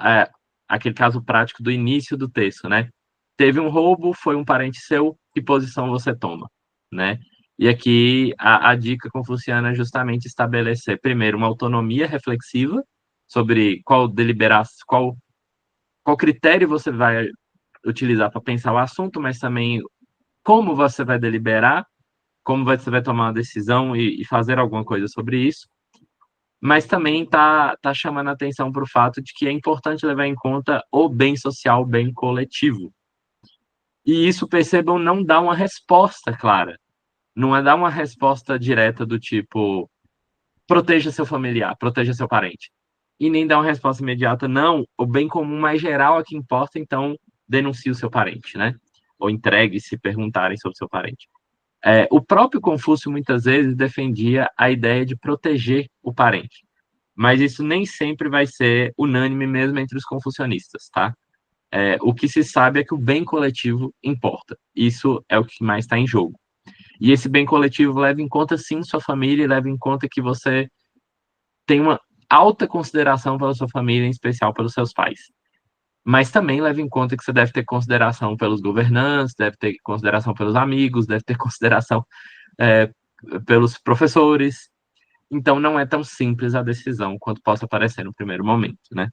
é, aquele caso prático do início do texto, né? Teve um roubo, foi um parente seu, que posição você toma, né? E aqui a dica confuciana é justamente estabelecer, primeiro, uma autonomia reflexiva sobre qual critério você vai utilizar para pensar o assunto, mas também como você vai deliberar, como você vai tomar uma decisão e fazer alguma coisa sobre isso, mas também tá chamando a atenção para o fato de que é importante levar em conta o bem social, o bem coletivo. E isso, percebam, não dá uma resposta clara. Não é dar uma resposta direta do tipo proteja seu familiar, proteja seu parente. E nem dar uma resposta imediata, não, o bem comum mais geral é que importa, então denuncie o seu parente, né? Ou entregue se perguntarem sobre o seu parente. O próprio Confúcio muitas vezes defendia a ideia de proteger o parente, mas isso nem sempre vai ser unânime mesmo entre os confucionistas, tá? O que se sabe é que o bem coletivo importa. Isso é o que mais está em jogo. E esse bem coletivo leva em conta, sim, sua família, e leva em conta que você tem uma alta consideração pela sua família, em especial pelos seus pais. Mas também leva em conta que você deve ter consideração pelos governantes, deve ter consideração pelos amigos, deve ter consideração é, pelos professores. Então, não é tão simples a decisão quanto possa parecer no primeiro momento, né?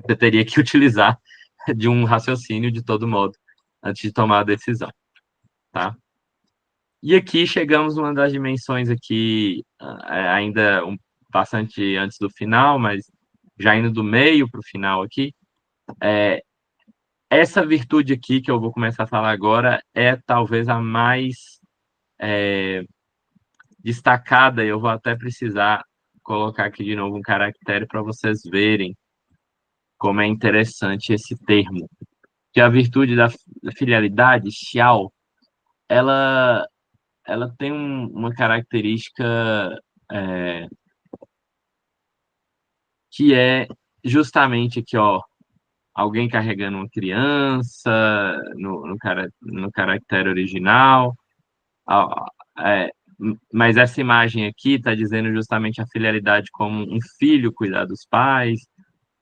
Você teria que utilizar de um raciocínio de todo modo antes de tomar a decisão, tá? E aqui chegamos numa das dimensões aqui, ainda bastante antes do final, mas já indo do meio para o final aqui, essa virtude aqui que eu vou começar a falar agora é talvez a mais destacada. Eu vou até precisar colocar aqui de novo um caractere para vocês verem como é interessante esse termo. Que a virtude da filialidade, xiao, ela, ela tem uma característica é, que é justamente aqui, ó, alguém carregando uma criança no caractere original. É, mas essa imagem aqui está dizendo justamente a filialidade como um filho cuidar dos pais,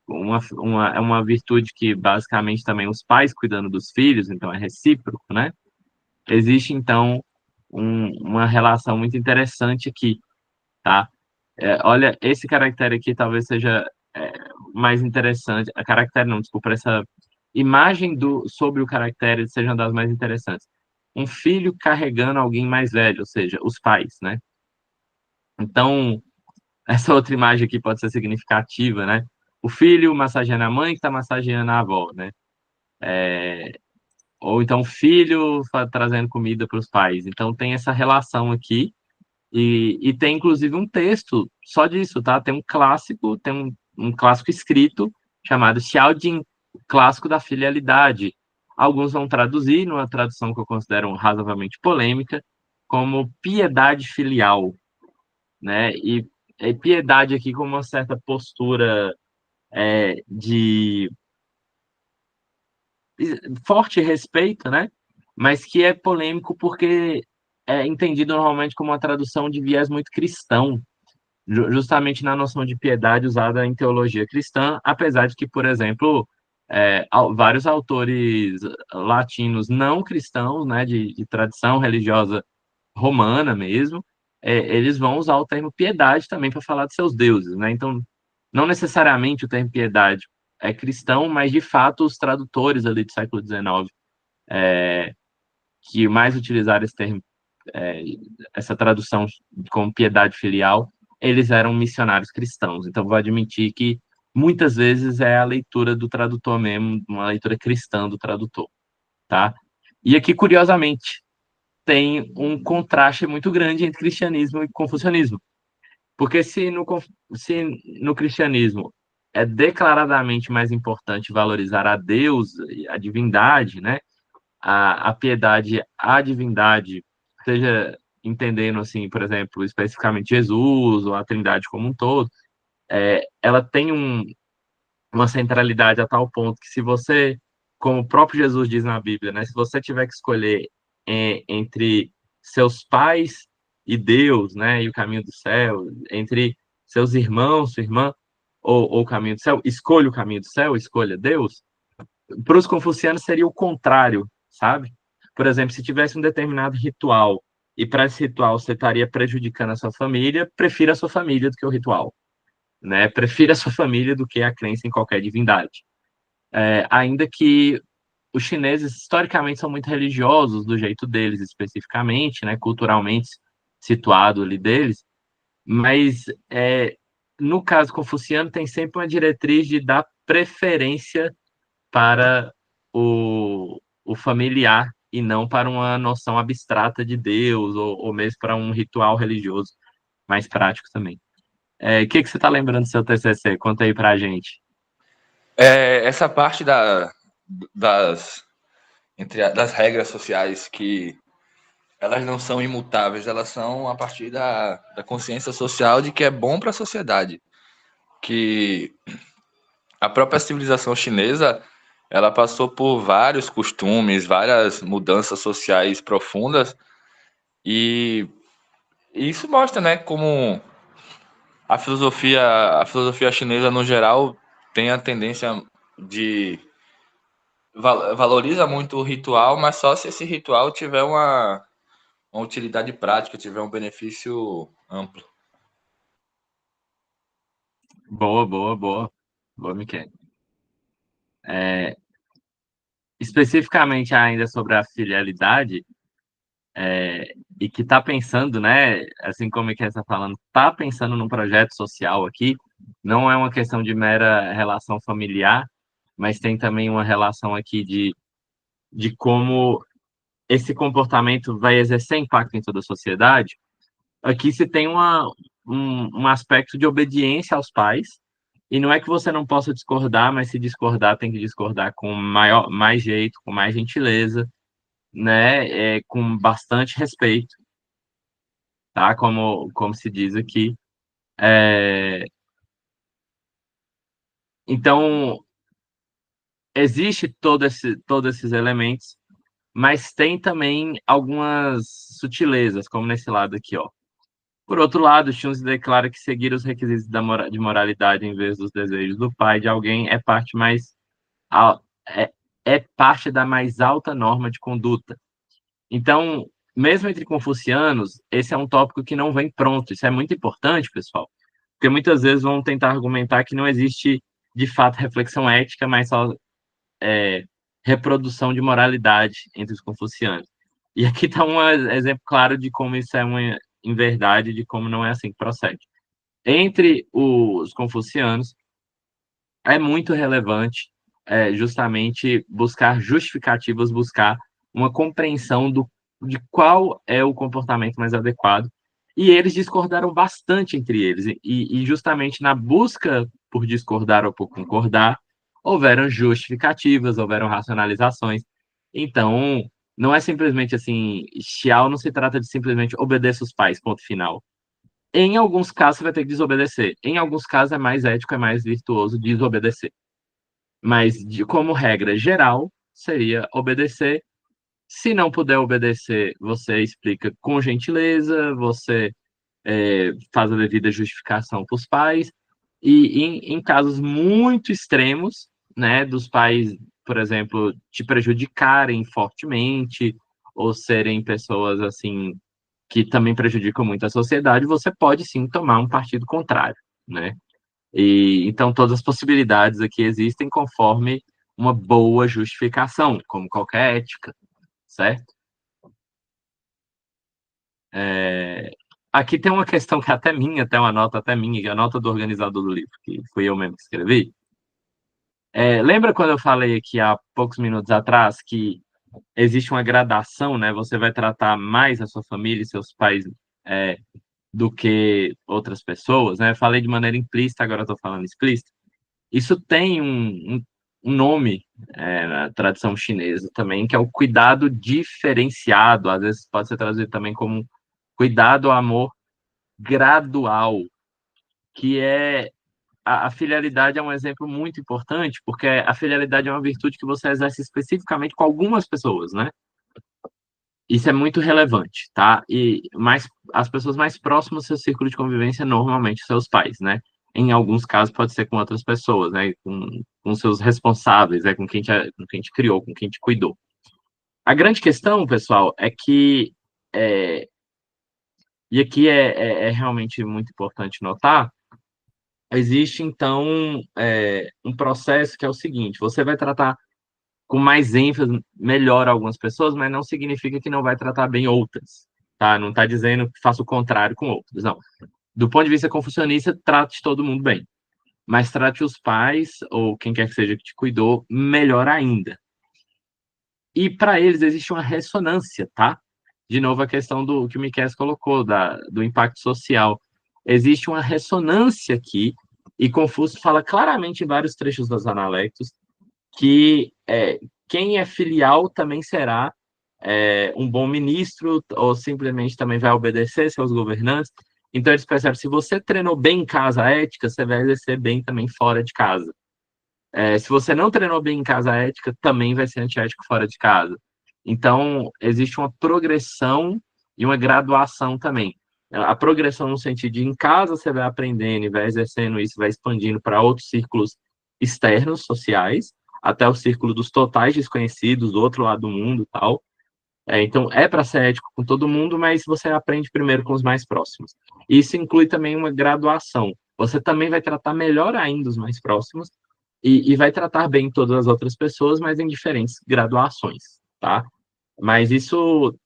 é uma virtude que basicamente também os pais cuidando dos filhos, então é recíproco, né? Existe, então, uma relação muito interessante aqui, tá? Olha, esse caractere aqui talvez seja mais interessante, a caractere não, desculpa, essa imagem sobre o caractere seja uma das mais interessantes. Um filho carregando alguém mais velho, ou seja, os pais, né? Então, essa outra imagem aqui pode ser significativa, né? O filho massageando a mãe que está massageando a avó, né? Ou então o filho trazendo comida para os pais. Então tem essa relação aqui e tem inclusive um texto só disso, tá? Tem um clássico escrito chamado Xiaojing, o clássico da filialidade. Alguns vão traduzir, numa tradução que eu considero razoavelmente polêmica, como piedade filial, né? E piedade aqui como uma certa postura de forte respeito, né? Mas que é polêmico porque é entendido normalmente como uma tradução de viés muito cristão, justamente na noção de piedade usada em teologia cristã, apesar de que, por exemplo, vários autores latinos não cristãos, né, de tradição religiosa romana mesmo, eles vão usar o termo piedade também para falar de seus deuses, né? Então, não necessariamente o termo piedade é cristão, mas de fato os tradutores ali do século XIX que mais utilizaram esse termo, essa tradução como piedade filial, eles eram missionários cristãos. Então, vou admitir que muitas vezes é a leitura do tradutor mesmo, uma leitura cristã do tradutor, tá? E aqui, curiosamente, tem um contraste muito grande entre cristianismo e confucionismo. Porque se no cristianismo é declaradamente mais importante valorizar a Deus, a divindade, né? A piedade, a divindade, seja entendendo, assim, por exemplo, especificamente Jesus ou a Trindade como um todo, ela tem uma centralidade a tal ponto que se você, como o próprio Jesus diz na Bíblia, né, se você tiver que escolher entre seus pais e Deus, né, e o caminho do céu, entre seus irmãos, sua irmã, ou o caminho do céu, escolha o caminho do céu, escolha Deus. Para os confucianos seria o contrário, sabe? Por exemplo, se tivesse um determinado ritual e para esse ritual você estaria prejudicando a sua família, prefira a sua família do que o ritual, né? Prefira a sua família do que a crença em qualquer divindade. Ainda que os chineses historicamente são muito religiosos do jeito deles especificamente, né? Culturalmente situado ali deles, mas no caso confuciano tem sempre uma diretriz de dar preferência para o familiar e não para uma noção abstrata de Deus ou mesmo para um ritual religioso mais prático também. O que você está lembrando do seu TCC? Conta aí para a gente. Essa parte das, das regras sociais que elas não são imutáveis, elas são a partir da consciência social de que é bom para a sociedade. Que a própria civilização chinesa ela passou por vários costumes, várias mudanças sociais profundas e isso mostra, né, como a filosofia chinesa no geral tem a tendência de valoriza muito o ritual, mas só se esse ritual tiver uma utilidade prática, tiver um benefício amplo. Boa, boa, boa. Boa, Miquel. Especificamente ainda sobre a filialidade, e que está pensando, né, assim como o Miquel está falando, está pensando num projeto social aqui, não é uma questão de mera relação familiar, mas tem também uma relação aqui de como esse comportamento vai exercer impacto em toda a sociedade. Aqui se tem um aspecto de obediência aos pais, e não é que você não possa discordar, mas se discordar, tem que discordar com mais jeito, com mais gentileza, né? Com bastante respeito, tá? Como se diz aqui. Então, existe todos esses elementos, mas tem também algumas sutilezas, como nesse lado aqui, ó. Por outro lado, Chunzi declara que seguir os requisitos de moralidade em vez dos desejos do pai de alguém al- é, é parte da mais alta norma de conduta. Então, mesmo entre confucianos, esse é um tópico que não vem pronto. Isso é muito importante, pessoal, porque muitas vezes vão tentar argumentar que não existe de fato reflexão ética, mas só reprodução de moralidade entre os confucianos. E aqui está um exemplo claro de como isso é uma inverdade, de como não é assim que procede. Entre os confucianos, é muito relevante justamente buscar justificativas, buscar uma compreensão de qual é o comportamento mais adequado. E eles discordaram bastante entre eles. E justamente na busca por discordar ou por concordar, houveram justificativas, houveram racionalizações. Então, não é simplesmente assim, Xiao não se trata de simplesmente obedecer os pais, ponto final. Em alguns casos, você vai ter que desobedecer. Em alguns casos, é mais ético, é mais virtuoso desobedecer. Mas, como regra geral, seria obedecer. Se não puder obedecer, você explica com gentileza, você faz a devida justificação para os pais. E em casos muito extremos, né, dos pais, por exemplo, te prejudicarem fortemente, ou serem pessoas assim que também prejudicam muito a sociedade, você pode sim tomar um partido contrário, né? E então todas as possibilidades aqui existem conforme uma boa justificação, como qualquer ética, certo? aqui tem uma questão que até minha, tem uma nota até minha, que é a nota do organizador do livro, que fui eu mesmo que escrevi. Lembra quando eu falei aqui há poucos minutos atrás que existe uma gradação, né? Você vai tratar mais a sua família e seus pais do que outras pessoas, né? Eu falei de maneira implícita, agora estou falando explícita. Isso tem um nome na tradição chinesa também, que é o cuidado diferenciado, às vezes pode ser traduzido também como cuidado, amor gradual, que é a filialidade é um exemplo muito importante, porque a filialidade é uma virtude que você exerce especificamente com algumas pessoas, né? Isso é muito relevante, tá? E mais, as pessoas mais próximas do seu círculo de convivência, normalmente seus pais, né? Em alguns casos, pode ser com outras pessoas, né? Com seus responsáveis, né? Com quem te criou, com quem te cuidou. A grande questão, pessoal, é que, e aqui é realmente muito importante notar, existe, então, um processo que é o seguinte: você vai tratar com mais ênfase, melhor algumas pessoas, mas não significa que não vai tratar bem outras, tá? Não está dizendo que faça o contrário com outras, não. Do ponto de vista confucionista, trate todo mundo bem, mas trate os pais, ou quem quer que seja que te cuidou, melhor ainda. E para eles existe uma ressonância, tá? De novo, a questão do que o Miquel colocou, do impacto social. Existe uma ressonância aqui, e Confúcio fala claramente em vários trechos dos Analectos que quem é filial também será um bom ministro, ou simplesmente também vai obedecer seus governantes. Então, eles percebem, se você treinou bem em casa a ética, você vai exercer bem também fora de casa. Se você não treinou bem em casa a ética, também vai ser antiético fora de casa. Então, existe uma progressão e uma graduação também. A progressão no sentido de em casa você vai aprendendo e vai exercendo isso, vai expandindo para outros círculos externos, sociais, até o círculo dos totais desconhecidos, do outro lado do mundo e tal. Então, é para ser ético com todo mundo, mas você aprende primeiro com os mais próximos. Isso inclui também uma graduação. Você também vai tratar melhor ainda os mais próximos e vai tratar bem todas as outras pessoas, mas em diferentes graduações, tá? Mas isso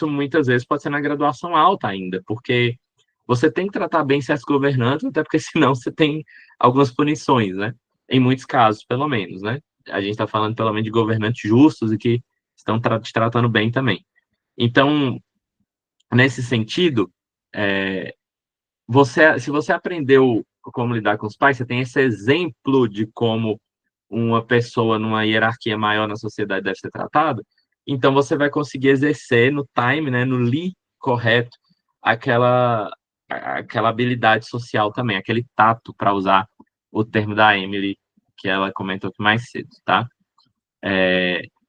muitas vezes pode ser na graduação alta ainda, porque você tem que tratar bem certos governantes, até porque senão você tem algumas punições, né? Em muitos casos, pelo menos, né? A gente está falando pelo menos de governantes justos e que estão te tratando bem também. Então, nesse sentido, se você aprendeu como lidar com os pais, você tem esse exemplo de como uma pessoa numa hierarquia maior na sociedade deve ser tratada, então você vai conseguir exercer no time, né, no li correto, aquela habilidade social também, aquele tato, para usar o termo da Emily, que ela comentou aqui mais cedo, tá?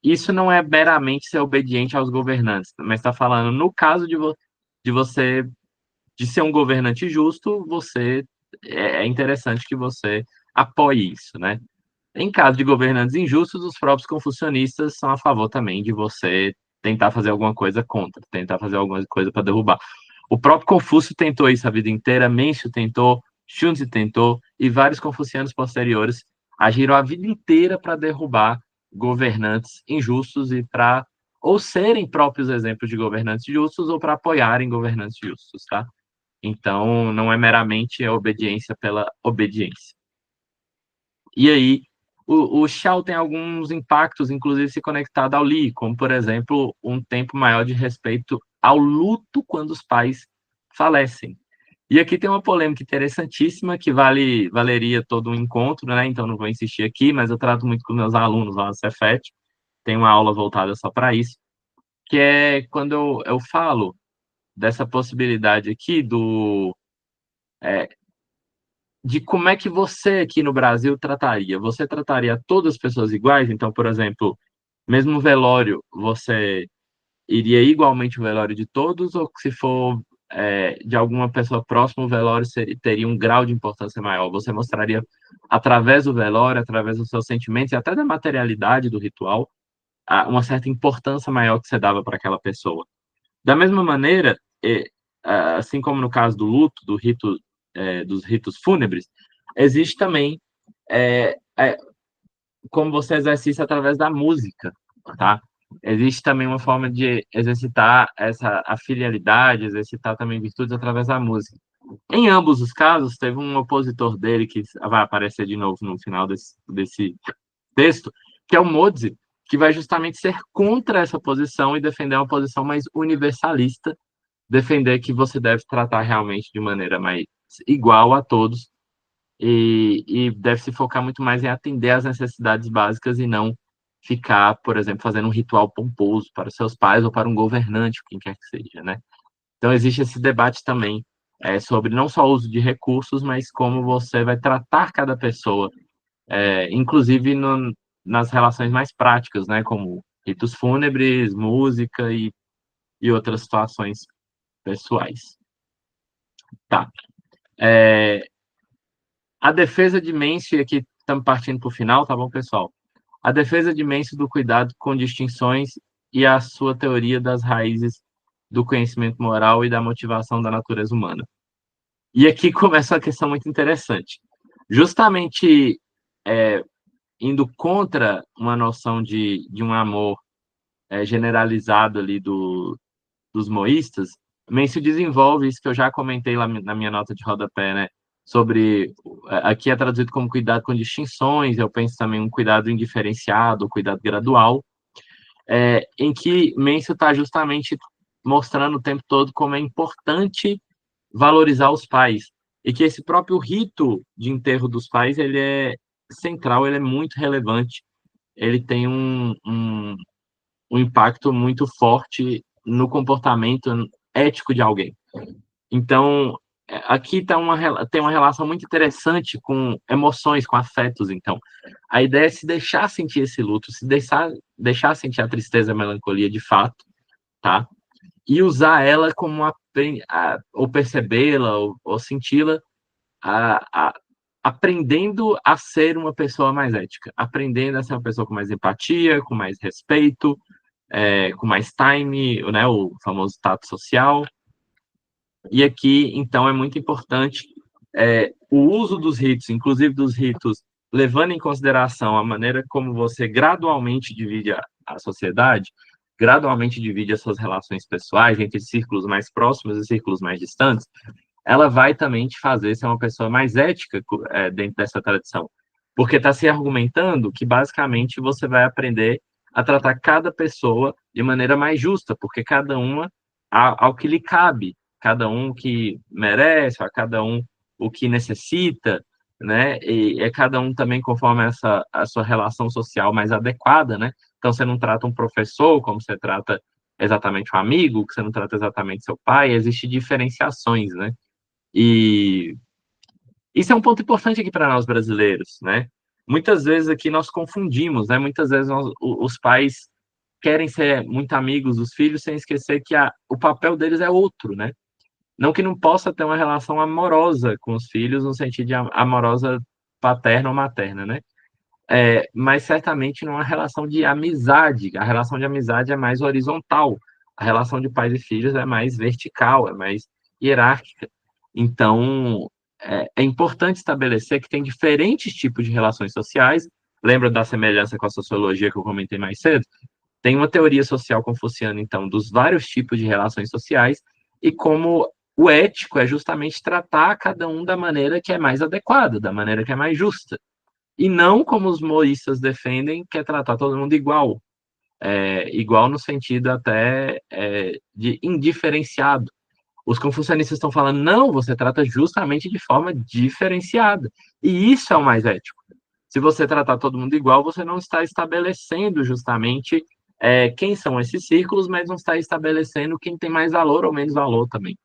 Isso não é meramente ser obediente aos governantes, mas está falando, no caso de você, de ser um governante justo, é interessante que você apoie isso, né? Em caso de governantes injustos, os próprios confucionistas são a favor também de você tentar fazer alguma coisa contra, tentar fazer alguma coisa para derrubar. O próprio Confúcio tentou isso a vida inteira, Mêncio tentou, Xunzi tentou, e vários confucianos posteriores agiram a vida inteira para derrubar governantes injustos e para ou serem próprios exemplos de governantes justos ou para apoiarem governantes justos, tá? Então, não é meramente a obediência pela obediência. E aí, o Shao tem alguns impactos, inclusive se conectado ao Li, como, por exemplo, um tempo maior de respeito ao luto quando os pais falecem. E aqui tem uma polêmica interessantíssima que valeria todo um encontro, né? Então não vou insistir aqui, mas eu trato muito com meus alunos lá no Cefet, tem uma aula voltada só para isso, que é quando eu falo dessa possibilidade aqui de como é que você aqui no Brasil trataria. Você trataria todas as pessoas iguais? Então, por exemplo, mesmo velório, você iria igualmente o velório de todos, ou se for de alguma pessoa próxima, o velório teria um grau de importância maior? Você mostraria, através do velório, através dos seus sentimentos e até da materialidade do ritual, uma certa importância maior que você dava para aquela pessoa. Da mesma maneira, assim como no caso do luto, dos ritos fúnebres, existe também como você exerce isso através da música, tá? existe também uma forma de exercitar a filialidade, exercitar também virtudes através da música. Em ambos os casos, teve um opositor dele, que vai aparecer de novo no final desse texto, que é o Mozi, que vai justamente ser contra essa posição e defender uma posição mais universalista, defender que você deve tratar realmente de maneira mais igual a todos e deve se focar muito mais em atender às necessidades básicas e não ficar, por exemplo, fazendo um ritual pomposo para os seus pais ou para um governante, quem quer que seja, né? Então, existe esse debate também sobre não só o uso de recursos, mas como você vai tratar cada pessoa, inclusive nas relações mais práticas, né? Como ritos fúnebres, música e outras situações pessoais. Tá. A defesa de Mencio, e aqui estamos partindo para o final, tá bom, pessoal? A defesa de Mencio do cuidado com distinções e a sua teoria das raízes do conhecimento moral e da motivação da natureza humana. E aqui começa uma questão muito interessante. Justamente indo contra uma noção de um amor generalizado ali dos moístas, Mencio desenvolve isso que eu já comentei lá na minha nota de rodapé, né? Sobre, aqui é traduzido como cuidado com distinções, eu penso também um cuidado indiferenciado, cuidado gradual, em que Mencio está justamente mostrando o tempo todo como é importante valorizar os pais, e que esse próprio rito de enterro dos pais, ele é central, ele é muito relevante, ele tem um impacto muito forte no comportamento ético de alguém. Então, aqui tem uma relação muito interessante com emoções, com afetos, então. A ideia é se deixar sentir esse luto, se deixar sentir a tristeza, a melancolia de fato, tá? E usar ela como ou percebê-la, ou senti-la, aprendendo a ser uma pessoa mais ética, aprendendo a ser uma pessoa com mais empatia, com mais respeito, com mais time, né, o famoso tato social. E aqui, então, é muito importante o uso dos ritos, inclusive dos ritos, levando em consideração a maneira como você gradualmente divide a sociedade, gradualmente divide as suas relações pessoais entre círculos mais próximos e círculos mais distantes, ela vai também te fazer ser uma pessoa mais ética dentro dessa tradição. Porque está se argumentando que, basicamente, você vai aprender a tratar cada pessoa de maneira mais justa, porque cada uma ao que lhe cabe, cada um que merece, a cada um o que necessita, né? E é cada um também conforme a sua relação social mais adequada, né? Então, você não trata um professor como você trata exatamente um amigo, que você não trata exatamente seu pai, existem diferenciações, né? E isso é um ponto importante aqui para nós brasileiros, né? Muitas vezes aqui nós confundimos, né? Muitas vezes os pais querem ser muito amigos dos filhos sem esquecer que o papel deles é outro, né? Não que não possa ter uma relação amorosa com os filhos, no sentido de amorosa paterna ou materna, né? Mas certamente não é uma relação de amizade. A relação de amizade é mais horizontal. A relação de pais e filhos é mais vertical, é mais hierárquica. Então, é importante estabelecer que tem diferentes tipos de relações sociais. Lembra da semelhança com a sociologia que eu comentei mais cedo? Tem uma teoria social confuciana, então, dos vários tipos de relações sociais e como o ético é justamente tratar cada um da maneira que é mais adequada, da maneira que é mais justa. E não como os moístas defendem, que é tratar todo mundo igual. Igual no sentido até de indiferenciado. Os confucionistas estão falando, não, você trata justamente de forma diferenciada. E isso é o mais ético. Se você tratar todo mundo igual, você não está estabelecendo justamente quem são esses círculos, mas não está estabelecendo quem tem mais valor ou menos valor também.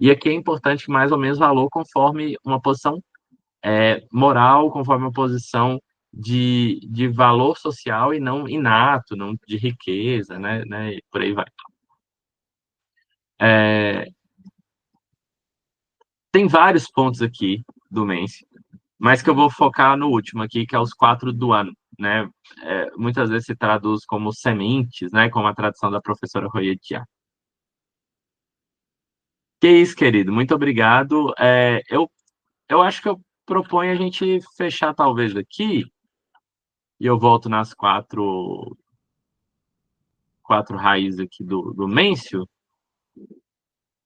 E aqui é importante que mais ou menos valor conforme uma posição moral, conforme uma posição de valor social e não inato, não de riqueza, né, e por aí vai. Tem vários pontos aqui do Mencio, mas que eu vou focar no último aqui, que é os 4 do ano, né? Muitas vezes se traduz como sementes, né? Como a tradução da professora Royetia. Que isso, querido, muito obrigado. Eu acho que eu proponho a gente fechar talvez aqui, e eu volto nas 4 quatro raízes aqui do Mêncio. O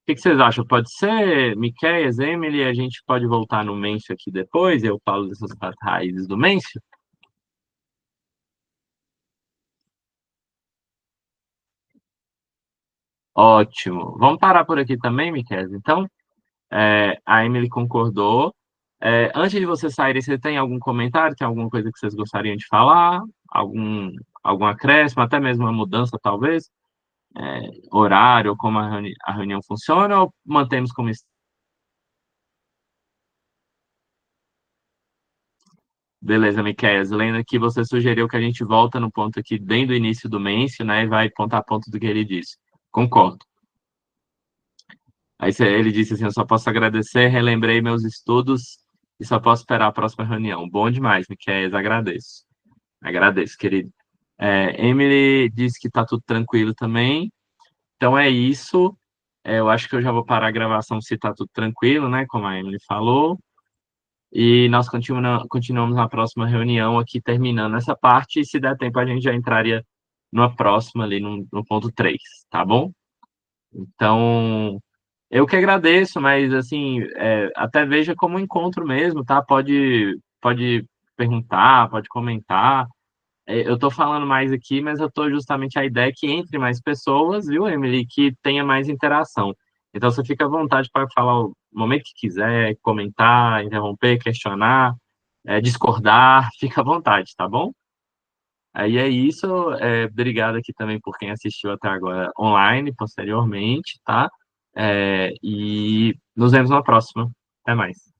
que vocês acham? Pode ser, Miquéias, Emily, a gente pode voltar no Mêncio aqui depois, eu falo dessas quatro raízes do Mêncio? Ótimo. Vamos parar por aqui também, Miquéias, então? A Emily concordou. Antes de você sair, você tem algum comentário? Tem alguma coisa que vocês gostariam de falar? Algum acréscimo, até mesmo uma mudança, talvez? Horário, como a reunião funciona, ou mantemos como está? Beleza, Miquéias. Lembra que você sugeriu que a gente volta no ponto aqui bem do início do Mêncio, né? E vai ponto a ponto do que ele disse. Concordo. Aí ele disse assim, eu só posso agradecer, relembrei meus estudos e só posso esperar a próxima reunião. Bom demais, Miquéias, agradeço. Agradeço, querido. Emily disse que tá tudo tranquilo também. Então é isso. Eu acho que eu já vou parar a gravação se tá tudo tranquilo, né? Como a Emily falou. E nós continuamos na próxima reunião aqui, terminando essa parte. E se der tempo, a gente já entraria numa próxima ali, no ponto 3, tá bom? Então, eu que agradeço, mas assim, até veja como um encontro mesmo, tá? Pode perguntar, pode comentar. Eu estou falando mais aqui, mas eu estou justamente a ideia que entre mais pessoas, viu, Emily, que tenha mais interação. Então você fica à vontade para falar o momento que quiser, comentar, interromper, questionar, discordar, fica à vontade, tá bom? Aí é isso. Obrigado aqui também por quem assistiu até agora online, posteriormente, tá? E nos vemos na próxima. Até mais.